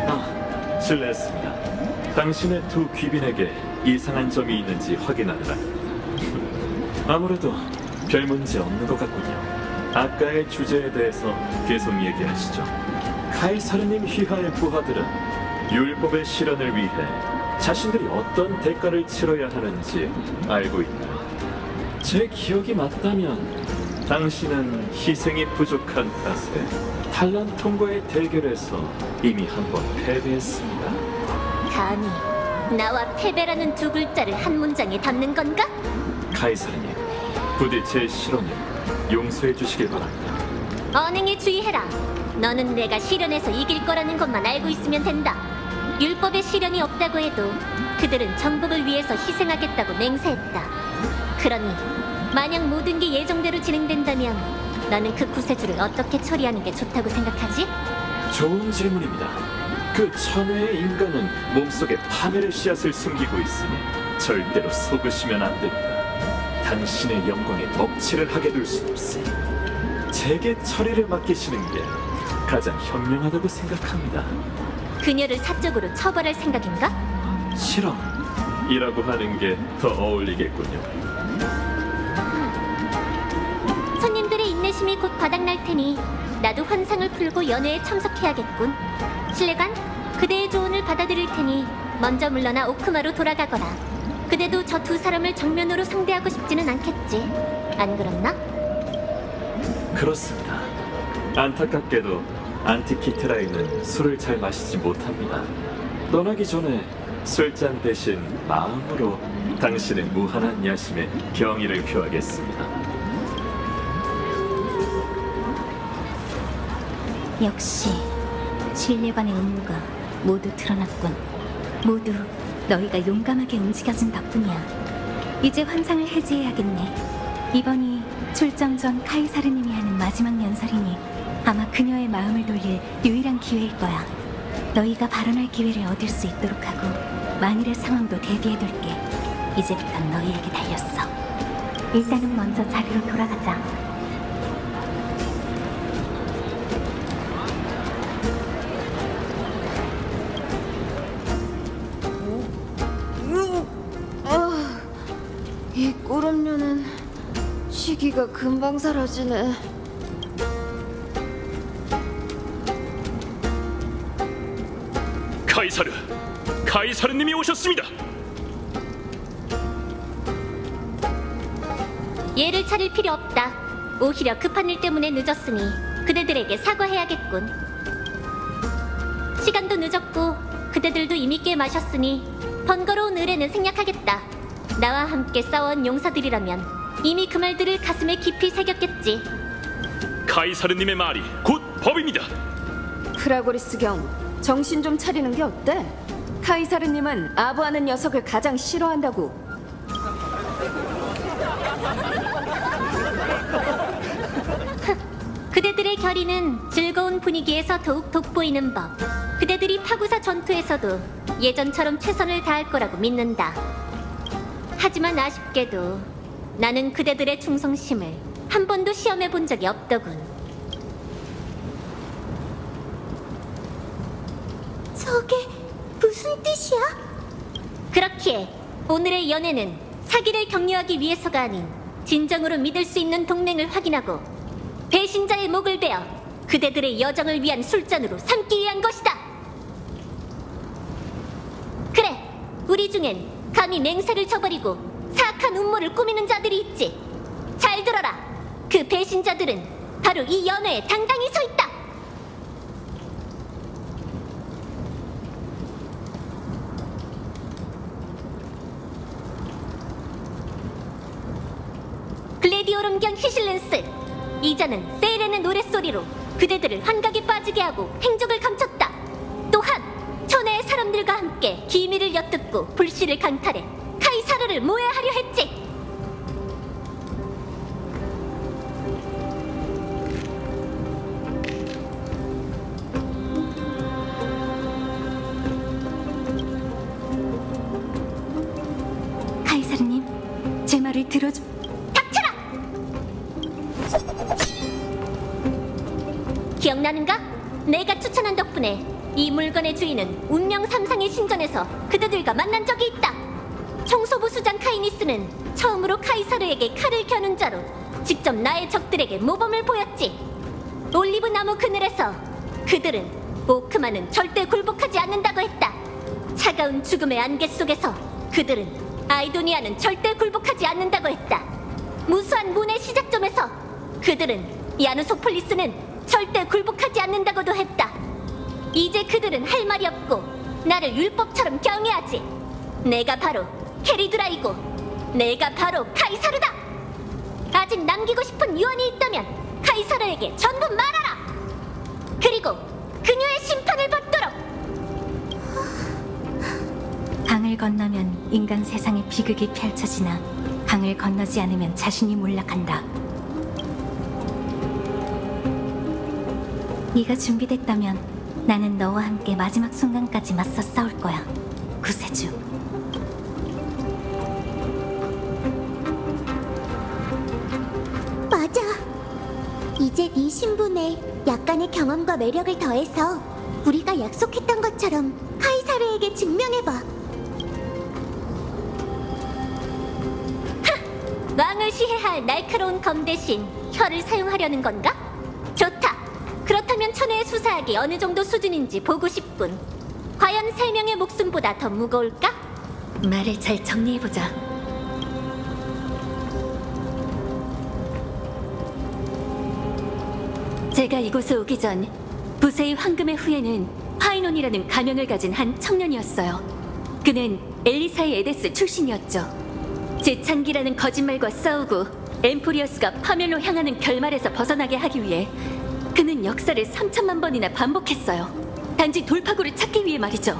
아, 실례했습니다. 당신의 두 귀빈에게 이상한 점이 있는지 확인하느라. 아무래도 별 문제 없는 것 같군요. 아까의 주제에 대해서 계속 얘기하시죠. 카이사르님 휘하의 부하들은 율법의 실현을 위해 자신들이 어떤 대가를 치러야 하는지 알고 있나요? 제 기억이 맞다면 당신은 희생이 부족한 탓에 탈란통과의 대결에서 이미 한 번 패배했습니다. 감히 나와 패배라는 두 글자를 한 문장에 담는 건가? 카이사르님, 부디 제 실언을 용서해 주시길 바랍니다. 언행에 주의해라. 너는 내가 실현해서 이길 거라는 것만 알고 있으면 된다. 율법의 실현이 없다고 해도 그들은 정복을 위해서 희생하겠다고 맹세했다. 그러니 만약 모든 게 예정대로 진행된다면 너는 그 구세주를 어떻게 처리하는 게 좋다고 생각하지? 좋은 질문입니다. 그 천외의 인간은 몸속에 파멸의 씨앗을 숨기고 있으니 절대로 속으시면 안 됩니다. 당신의 영광에 먹칠을 하게 둘 수 없으니 제게 처리를 맡기시는 게 가장 현명하다고 생각합니다. 그녀를 사적으로 처벌할 생각인가? 실험이라고 하는 게 더 어울리겠군요. 손님들의 인내심이 곧 바닥날 테니 나도 환상을 풀고 연회에 참석해야겠군. 실례간, 그대의 조언을 받아들일 테니 먼저 물러나 오크마로 돌아가거라. 그대도 저 두 사람을 정면으로 상대하고 싶지는 않겠지. 안 그렇나? 그렇습니다. 안타깝게도 안티키테라에는 술을 잘 마시지 못합니다. 떠나기 전에 술잔 대신 마음으로 당신의 무한한 야심에 경의를 표하겠습니다. 역시 신뢰관의 음모가 모두 드러났군. 모두 너희가 용감하게 움직여준 덕분이야. 이제 환상을 해지해야겠네. 이번이 출정 전 카이사르님이 하는 마지막 연설이니 아마 그녀의 마음을 돌릴 유일한 기회일 거야. 너희가 발언할 기회를 얻을 수 있도록 하고 만일의 상황도 대비해둘게. 이제부턴 너희에게 달렸어. 일단은 먼저 자리로 돌아가자. 이 꿀음료는 시기가 금방 사라지네. 카이사르님이 오셨습니다. 얘를 차릴 필요 없다. 오히려 급한 일 때문에 늦었으니 그대들에게 사과해야겠군. 시간도 늦었고 그대들도 이미 꽤 마셨으니 번거로운 의뢰는 생략하겠다. 나와 함께 싸워온 용사들이라면 이미 그 말들을 가슴에 깊이 새겼겠지. 카이사르님의 말이 곧 법입니다. 프라고리스 경, 정신 좀 차리는 게 어때? 카이사르님은 아부하는 녀석을 가장 싫어한다고. 그대들의 결의는 즐거운 분위기에서 더욱 돋보이는 법. 그대들이 파구사 전투에서도 예전처럼 최선을 다할 거라고 믿는다. 하지만 아쉽게도 나는 그대들의 충성심을 한 번도 시험해 본 적이 없더군. 저게 무슨 뜻이야? 그렇기에 오늘의 연애는 사기를 격려하기 위해서가 아닌 진정으로 믿을 수 있는 동맹을 확인하고 배신자의 목을 베어 그대들의 여정을 위한 술잔으로 삼기 위한 것이다. 그래, 우리 중엔 감히 맹세를 저버리고 사악한 음모를 꾸미는 자들이 있지. 잘 들어라. 그 배신자들은 바로 이 연회에 당당히 서 있다. 글래디오론경 히실렌스, 이자는 세이렌의 노랫소리로 그대들을 환각에 빠지게 하고 행적을 감췄다. 또한 천하의 사람들과 함께 기밀을 엿듣고 불씨를 강탈해 카이사르를 모해하려 했지. 카이사르님, 제 말을 들어줘. 기억나는가? 내가 추천한 덕분에 이 물건의 주인은 운명 삼상의 신전에서 그대들과 만난 적이 있다. 청소부 수장 카이니스는 처음으로 카이사르에게 칼을 겨눈 자로 직접 나의 적들에게 모범을 보였지. 올리브 나무 그늘에서 그들은 오크만은 절대 굴복하지 않는다고 했다. 차가운 죽음의 안개 속에서 그들은 아이도니아는 절대 굴복하지 않는다고 했다. 무수한 문의 시작점에서 그들은 야누소폴리스는 절대 굴복하지 않는다고도 했다. 이제 그들은 할 말이 없고 나를 율법처럼 경외하지. 내가 바로 캐리드라이고 내가 바로 카이사르다. 아직 남기고 싶은 유언이 있다면 카이사르에게 전부 말하라. 그리고 그녀의 심판을 받도록. 강을 건너면 인간 세상의 비극이 펼쳐지나 강을 건너지 않으면 자신이 몰락한다. 네가 준비됐다면 나는 너와 함께 마지막 순간까지 맞서 싸울 거야, 구세주. 맞아. 이제 네 신분에 약간의 경험과 매력을 더해서 우리가 약속했던 것처럼 카이사르에게 증명해봐. 왕을 시해할 날카로운 검 대신 혀를 사용하려는 건가? 좋다. 그렇다면 천혜의 수사학이 어느 정도 수준인지 보고 싶군. 과연 3명의 목숨보다 더 무거울까? 말을 잘 정리해보자. 제가 이곳에 오기 전 부세의 황금의 후예는 파이논이라는 가명을 가진 한 청년이었어요. 그는 엘리사의 에데스 출신이었죠. 재창기라는 거짓말과 싸우고 엠포리어스가 파멸로 향하는 결말에서 벗어나게 하기 위해 그는 역사를 3천만 번이나 반복했어요. 단지 돌파구를 찾기 위해 말이죠.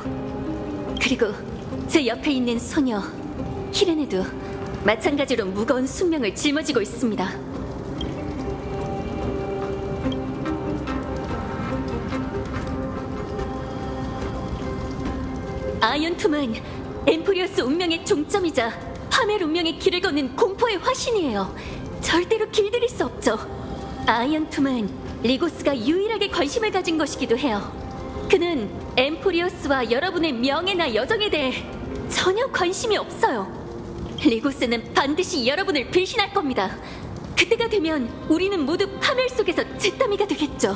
그리고 제 옆에 있는 소녀 히레네도 마찬가지로 무거운 숙명을 짊어지고 있습니다. 아이언툼은 엠포리어스 운명의 종점이자 파멸 운명의 길을 걷는 공포의 화신이에요. 절대로 길들일 수 없죠. 아이언툼은 리고스가 유일하게 관심을 가진 것이기도 해요. 그는 엠포리어스와 여러분의 명예나 여정에 대해 전혀 관심이 없어요. 리고스는 반드시 여러분을 배신할 겁니다. 그때가 되면 우리는 모두 파멸 속에서 잿더미가 되겠죠.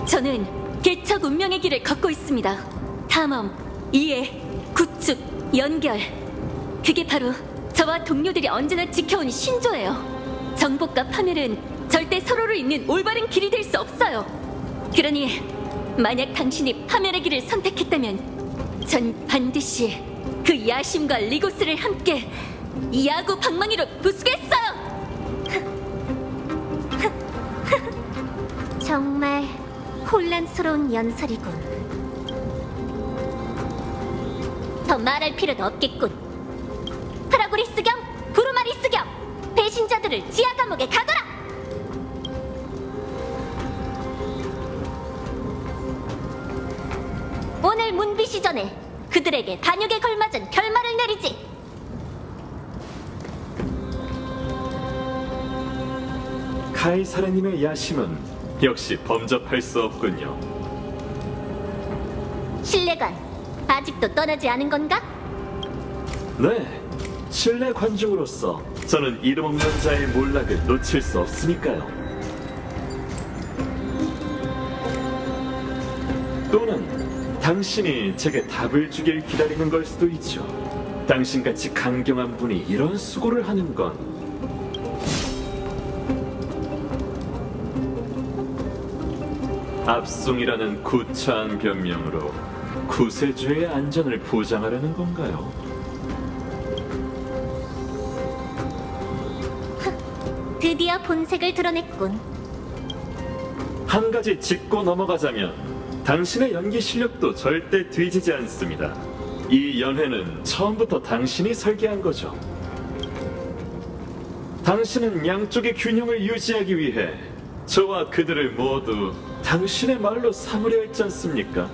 저는 개척 운명의 길을 걷고 있습니다. 탐험, 이해, 구축, 연결. 그게 바로 저와 동료들이 언제나 지켜온 신조예요. 정복과 파멸은 절대 서로를 잇는 올바른 길이 될 수 없어요. 그러니 만약 당신이 파멸의 길을 선택했다면 전 반드시 그 야심과 리고스를 함께 야구 방망이로 부수겠어요. 정말 혼란스러운 연설이군. 더 말할 필요도 없겠군. 프라고리스 겸 브루마리스 겸 배신자들을 지하 감옥에 가둬라. 오늘 문비시 전에 그들에게 반역에 걸맞은 결말을 내리지. 카이사르님의 야심은 역시 범접할 수 없군요. 신뢰관 아직도 떠나지 않은 건가? 네, 실내 관중으로서 저는 이름 없는 자의 몰락을 놓칠 수 없으니까요. 또는 당신이 제게 답을 주길 기다리는 걸 수도 있죠. 당신같이 강경한 분이 이런 수고를 하는 건 압송이라는 구차한 변명으로 구세주의 안전을 보장하려는 건가요? 드디어 본색을 드러냈군. 한 가지 짚고 넘어가자면 당신의 연기 실력도 절대 뒤지지 않습니다. 이 연회는 처음부터 당신이 설계한 거죠. 당신은 양쪽의 균형을 유지하기 위해 저와 그들을 모두 당신의 말로 삼으려 했지 않습니까?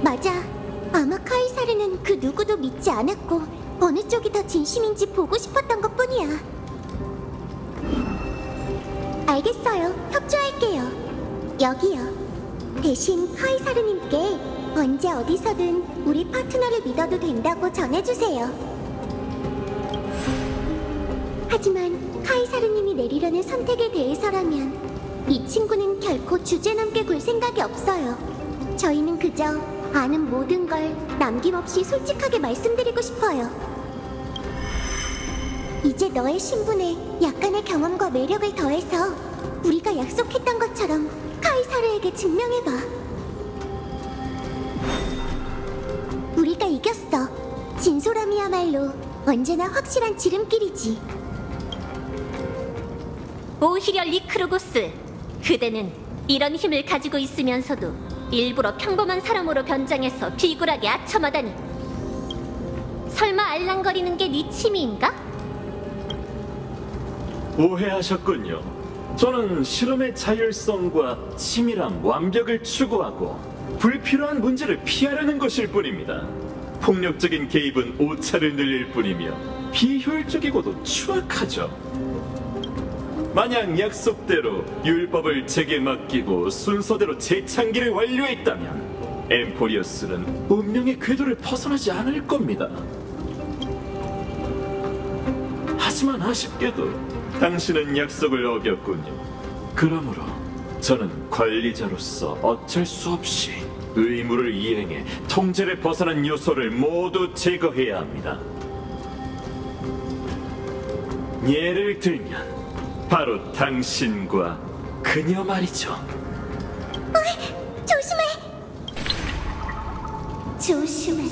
맞아. 아마 카이사르는 그 누구도 믿지 않았고 어느 쪽이 더 진심인지 보고 싶었던 것뿐이야. 알겠어요. 협조할게요. 여기요. 대신 카이사르님께 언제 어디서든 우리 파트너를 믿어도 된다고 전해주세요. 하지만 카이사르님이 내리려는 선택에 대해서라면 이 친구는 결코 주제넘게 굴 생각이 없어요. 저희는 그저 아는 모든 걸 남김없이 솔직하게 말씀드리고 싶어요. 이제 너의 신분에 약간의 경험과 매력을 더해서 우리가 약속했던 것처럼 카이사르에게 증명해봐. 우리가 이겼어. 진솔함이야말로 언제나 확실한 지름길이지. 오히려 리크루고스, 그대는 이런 힘을 가지고 있으면서도 일부러 평범한 사람으로 변장해서 비굴하게 아첨하다니. 설마 알랑거리는 게 네 취미인가? 오해하셨군요. 저는 실험의 자율성과 치밀함, 완벽을 추구하고 불필요한 문제를 피하려는 것일 뿐입니다. 폭력적인 개입은 오차를 늘릴 뿐이며 비효율적이고도 추악하죠. 만약 약속대로 율법을 제게 맡기고 순서대로 재창기를 완료했다면 엠포리어스는 운명의 궤도를 벗어나지 않을 겁니다. 하지만 아쉽게도 당신은 약속을 어겼군요. 그러므로 저는 관리자로서 어쩔 수 없이 의무를 이행해 통제를 벗어난 요소를 모두 제거해야 합니다. 예를 들면 바로 당신과 그녀 말이죠. 조심해! 조심해.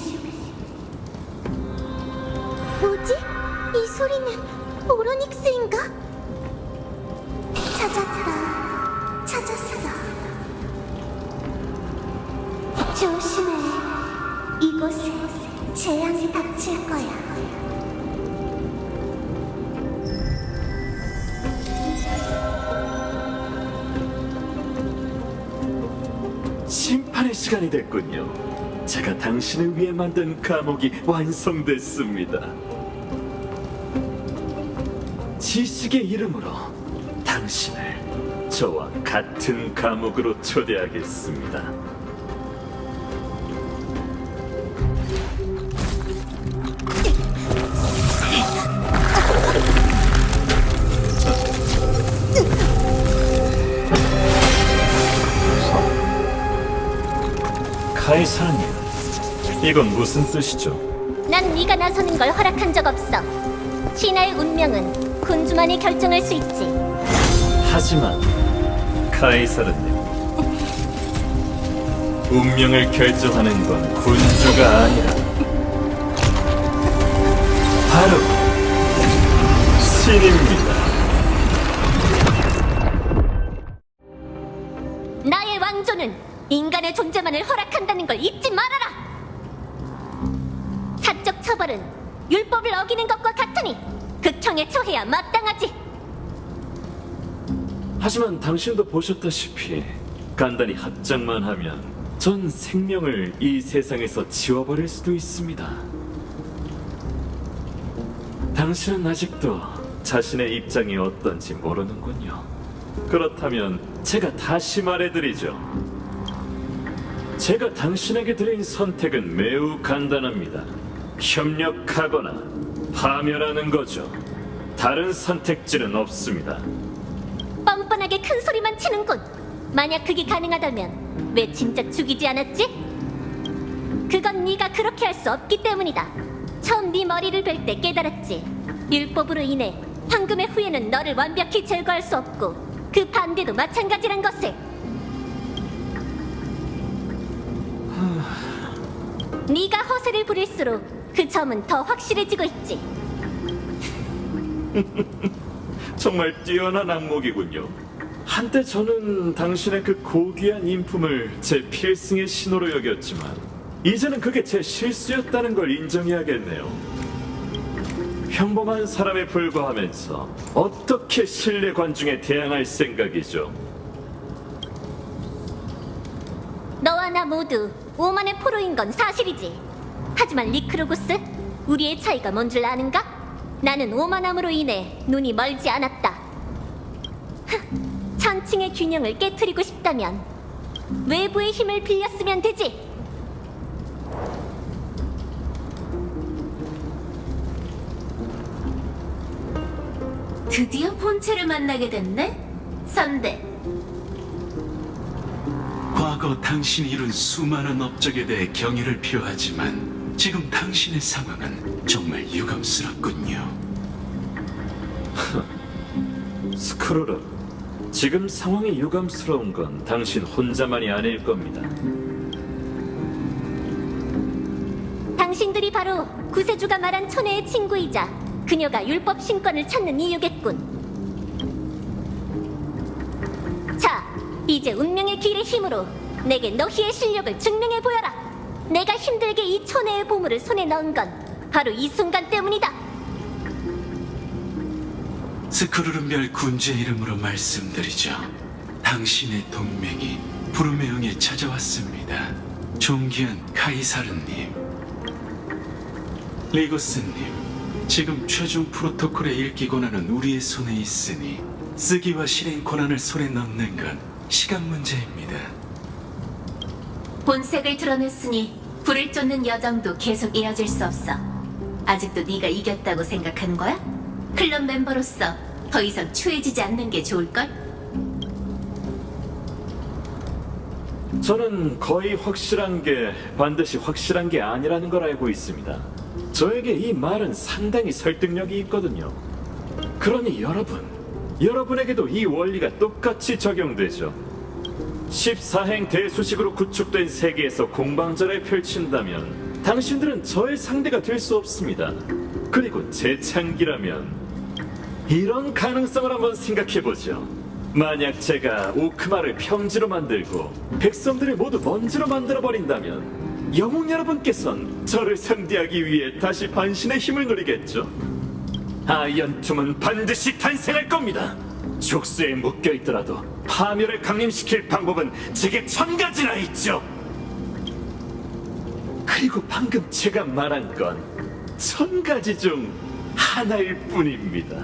뭐지? 이 소리는 오로닉스인가? 찾았다. 찾았어. 조심해. 이곳에 재앙이 닥칠 거야. 심판의 시간이 됐군요. 제가 당신을 위해 만든 감옥이 완성됐습니다. 지식의 이름으로 당신을 저와 같은 감옥으로 초대하겠습니다. 카이사르님, 이건 무슨 뜻이죠? 난 네가 나서는 걸 허락한 적 없어. 신하의 운명은 군주만이 결정할 수 있지. 하지만 카이사르님, 운명을 결정하는 건 군주가 아니라 바로 신입니다. 나의 왕조는 인간의 존재만을 허락한다는 걸 잊지 말아라. 사적 처벌은 율법을 어기는 것과 같으니 극형에 처해야 마땅하지. 하지만 당신도 보셨다시피 간단히 합작만 하면 전 생명을 이 세상에서 지워버릴 수도 있습니다. 당신은 아직도 자신의 입장이 어떤지 모르는군요. 그렇다면 제가 다시 말해드리죠. 제가 당신에게 드린 선택은 매우 간단합니다. 협력하거나 파멸하는 거죠. 다른 선택지는 없습니다. 뻔뻔하게 큰 소리만 치는군. 만약 그게 가능하다면 왜 진짜 죽이지 않았지? 그건 네가 그렇게 할 수 없기 때문이다. 처음 네 머리를 벨 때 깨달았지. 율법으로 인해 황금의 후예는 너를 완벽히 제거할 수 없고 그 반대도 마찬가지란 것을. 네가 허세를 부릴수록 그 점은 더 확실해지고 있지. 정말 뛰어난 악목이군요. 한때 저는 당신의 그 고귀한 인품을 제 필승의 신호로 여겼지만 이제는 그게 제 실수였다는 걸 인정해야겠네요. 평범한 사람에 불과하면서 어떻게 신뢰 관중에 대항할 생각이죠? 너와 나 모두 오만의 포로인 건 사실이지. 하지만 리크로구스, 우리의 차이가 뭔 줄 아는가? 나는 오만함으로 인해 눈이 멀지 않았다. 천칭의 균형을 깨트리고 싶다면 외부의 힘을 빌렸으면 되지. 드디어 본체를 만나게 됐네? 선대. 과거 당신이 이룬 수많은 업적에 대해 경의를 표하지만 지금 당신의 상황은 정말 유감스럽군요. 스크루르, 지금 상황이 유감스러운 건 당신 혼자만이 아닐 겁니다. 당신들이 바로 구세주가 말한 천혜의 친구이자 그녀가 율법 신권을 찾는 이유겠군. 자, 이제 운명의 길의 힘으로 내게 너희의 실력을 증명해 보여라. 내가 힘들게 이 천혜의 보물을 손에 넣은 건 바로 이 순간 때문이다. 스크루름별 군주의 이름으로 말씀드리죠. 당신의 동맹이 부르메ong에 찾아왔습니다. 존귀한 카이사르님, 리고스님, 지금 최종 프로토콜의 읽기 권한은 우리의 손에 있으니 쓰기와 실행 권한을 손에 넣는 건 시간 문제입니다. 본색을 드러냈으니 불을 쫓는 여정도 계속 이어질 수 없어. 아직도 네가 이겼다고 생각하는 거야? 클럽 멤버로서 더 이상 추해지지 않는 게 좋을걸? 저는 거의 확실한 게 반드시 확실한 게 아니라는 걸 알고 있습니다. 저에게 이 말은 상당히 설득력이 있거든요. 그러니 여러분에게도 이 원리가 똑같이 적용되죠. 14행 대수식으로 구축된 세계에서 공방전을 펼친다면 당신들은 저의 상대가 될 수 없습니다. 그리고 재창기라면 이런 가능성을 한번 생각해보죠. 만약 제가 오크마를 평지로 만들고 백성들을 모두 먼지로 만들어버린다면 영웅 여러분께선 저를 상대하기 위해 다시 반신의 힘을 누리겠죠. 아이언툼은 반드시 탄생할 겁니다. 족수에 묶여있더라도 파멸을 강림시킬 방법은 제게 1000가지나 있죠. 그리고 방금 제가 말한 건 1000가지 중 하나일 뿐입니다.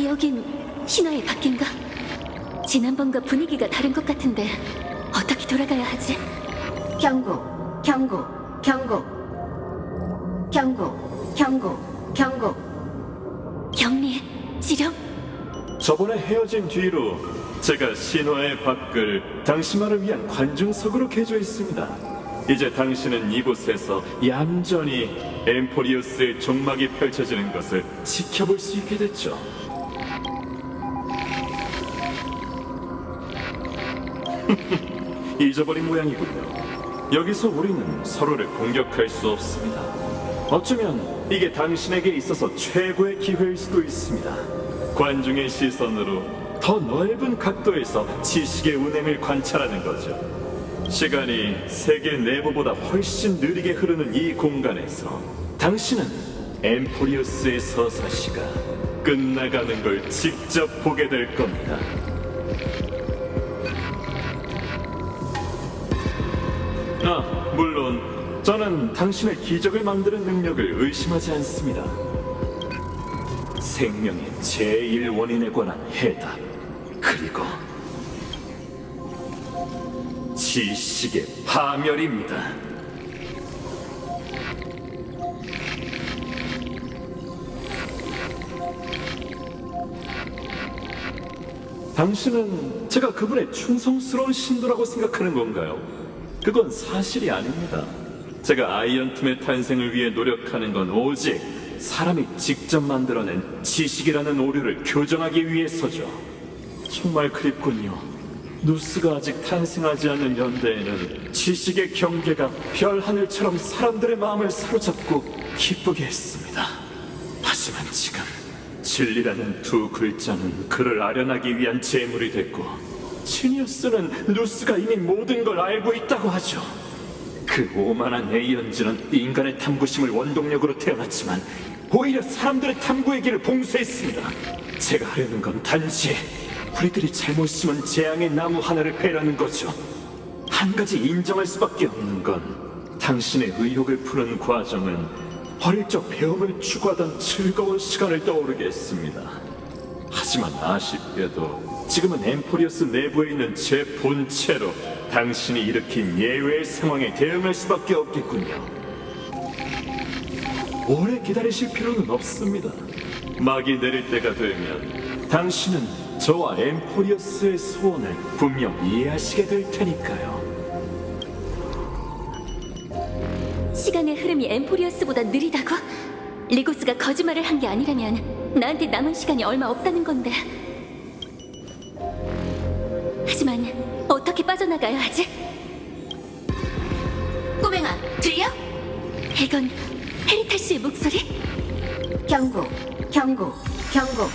여긴 신화의 밖인가? 지난번과 분위기가 다른 것 같은데 어떻게 돌아가야 하지? 경고, 경고, 경고, 경고, 경고, 경고. 격리, 지령? 저번에 헤어진 뒤로 제가 신화의 밖을 당신만을 위한 관중석으로 개조했습니다. 이제 당신은 이곳에서 얌전히 엠포리우스의 종막이 펼쳐지는 것을 지켜볼 수 있게 됐죠. 잊어버린 모양이군요. 여기서 우리는 서로를 공격할 수 없습니다. 어쩌면 이게 당신에게 있어서 최고의 기회일 수도 있습니다. 관중의 시선으로 더 넓은 각도에서 지식의 운행을 관찰하는 거죠. 시간이 세계 내부보다 훨씬 느리게 흐르는 이 공간에서 당신은 엠포리우스의 서사시가 끝나가는 걸 직접 보게 될 겁니다. 물론 저는 당신의 기적을 만드는 능력을 의심하지 않습니다. 생명의 제1원인에 관한 해답, 그리고 지식의 파멸입니다. 당신은 제가 그분의 충성스러운 신도라고 생각하는 건가요? 그건 사실이 아닙니다. 제가 아이언틈의 탄생을 위해 노력하는 건 오직 사람이 직접 만들어낸 지식이라는 오류를 교정하기 위해서죠. 정말 그립군요. 누스가 아직 탄생하지 않는 연대에는 지식의 경계가 별 하늘처럼 사람들의 마음을 사로잡고 기쁘게 했습니다. 하지만 지금 진리라는 두 글자는 그를 아련하기 위한 재물이 됐고, 지니어스는 누스가 이미 모든 걸 알고 있다고 하죠. 그 오만한 에이언즈는 인간의 탐구심을 원동력으로 태어났지만 오히려 사람들의 탐구의 길을 봉쇄했습니다. 제가 하려는 건 단지 우리들이 잘못 심은 재앙의 나무 하나를 베라는 거죠. 한 가지 인정할 수밖에 없는 건 당신의 의혹을 푸는 과정은 어릴 적 배움을 추구하던 즐거운 시간을 떠오르게 했습니다. 하지만 아쉽게도 지금은 엠포리우스 내부에 있는 제 본체로 당신이 일으킨 예외의 상황에 대응할 수밖에 없겠군요. 오래 기다리실 필요는 없습니다. 막이 내릴 때가 되면 당신은 저와 엠포리우스의 소원을 분명 이해하시게 될 테니까요. 시간의 흐름이 엠포리어스보다 느리다고? 리고스가 거짓말을 한 게 아니라면 나한테 남은 시간이 얼마 없다는 건데. 하지만 어떻게 빠져나가야 하지? 꼬맹아, 들려? 이건 헤리탈스의 목소리? 경고, 경고, 경고.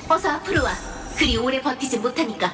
어서 앞으로 와. 그리 오래 버티지 못하니까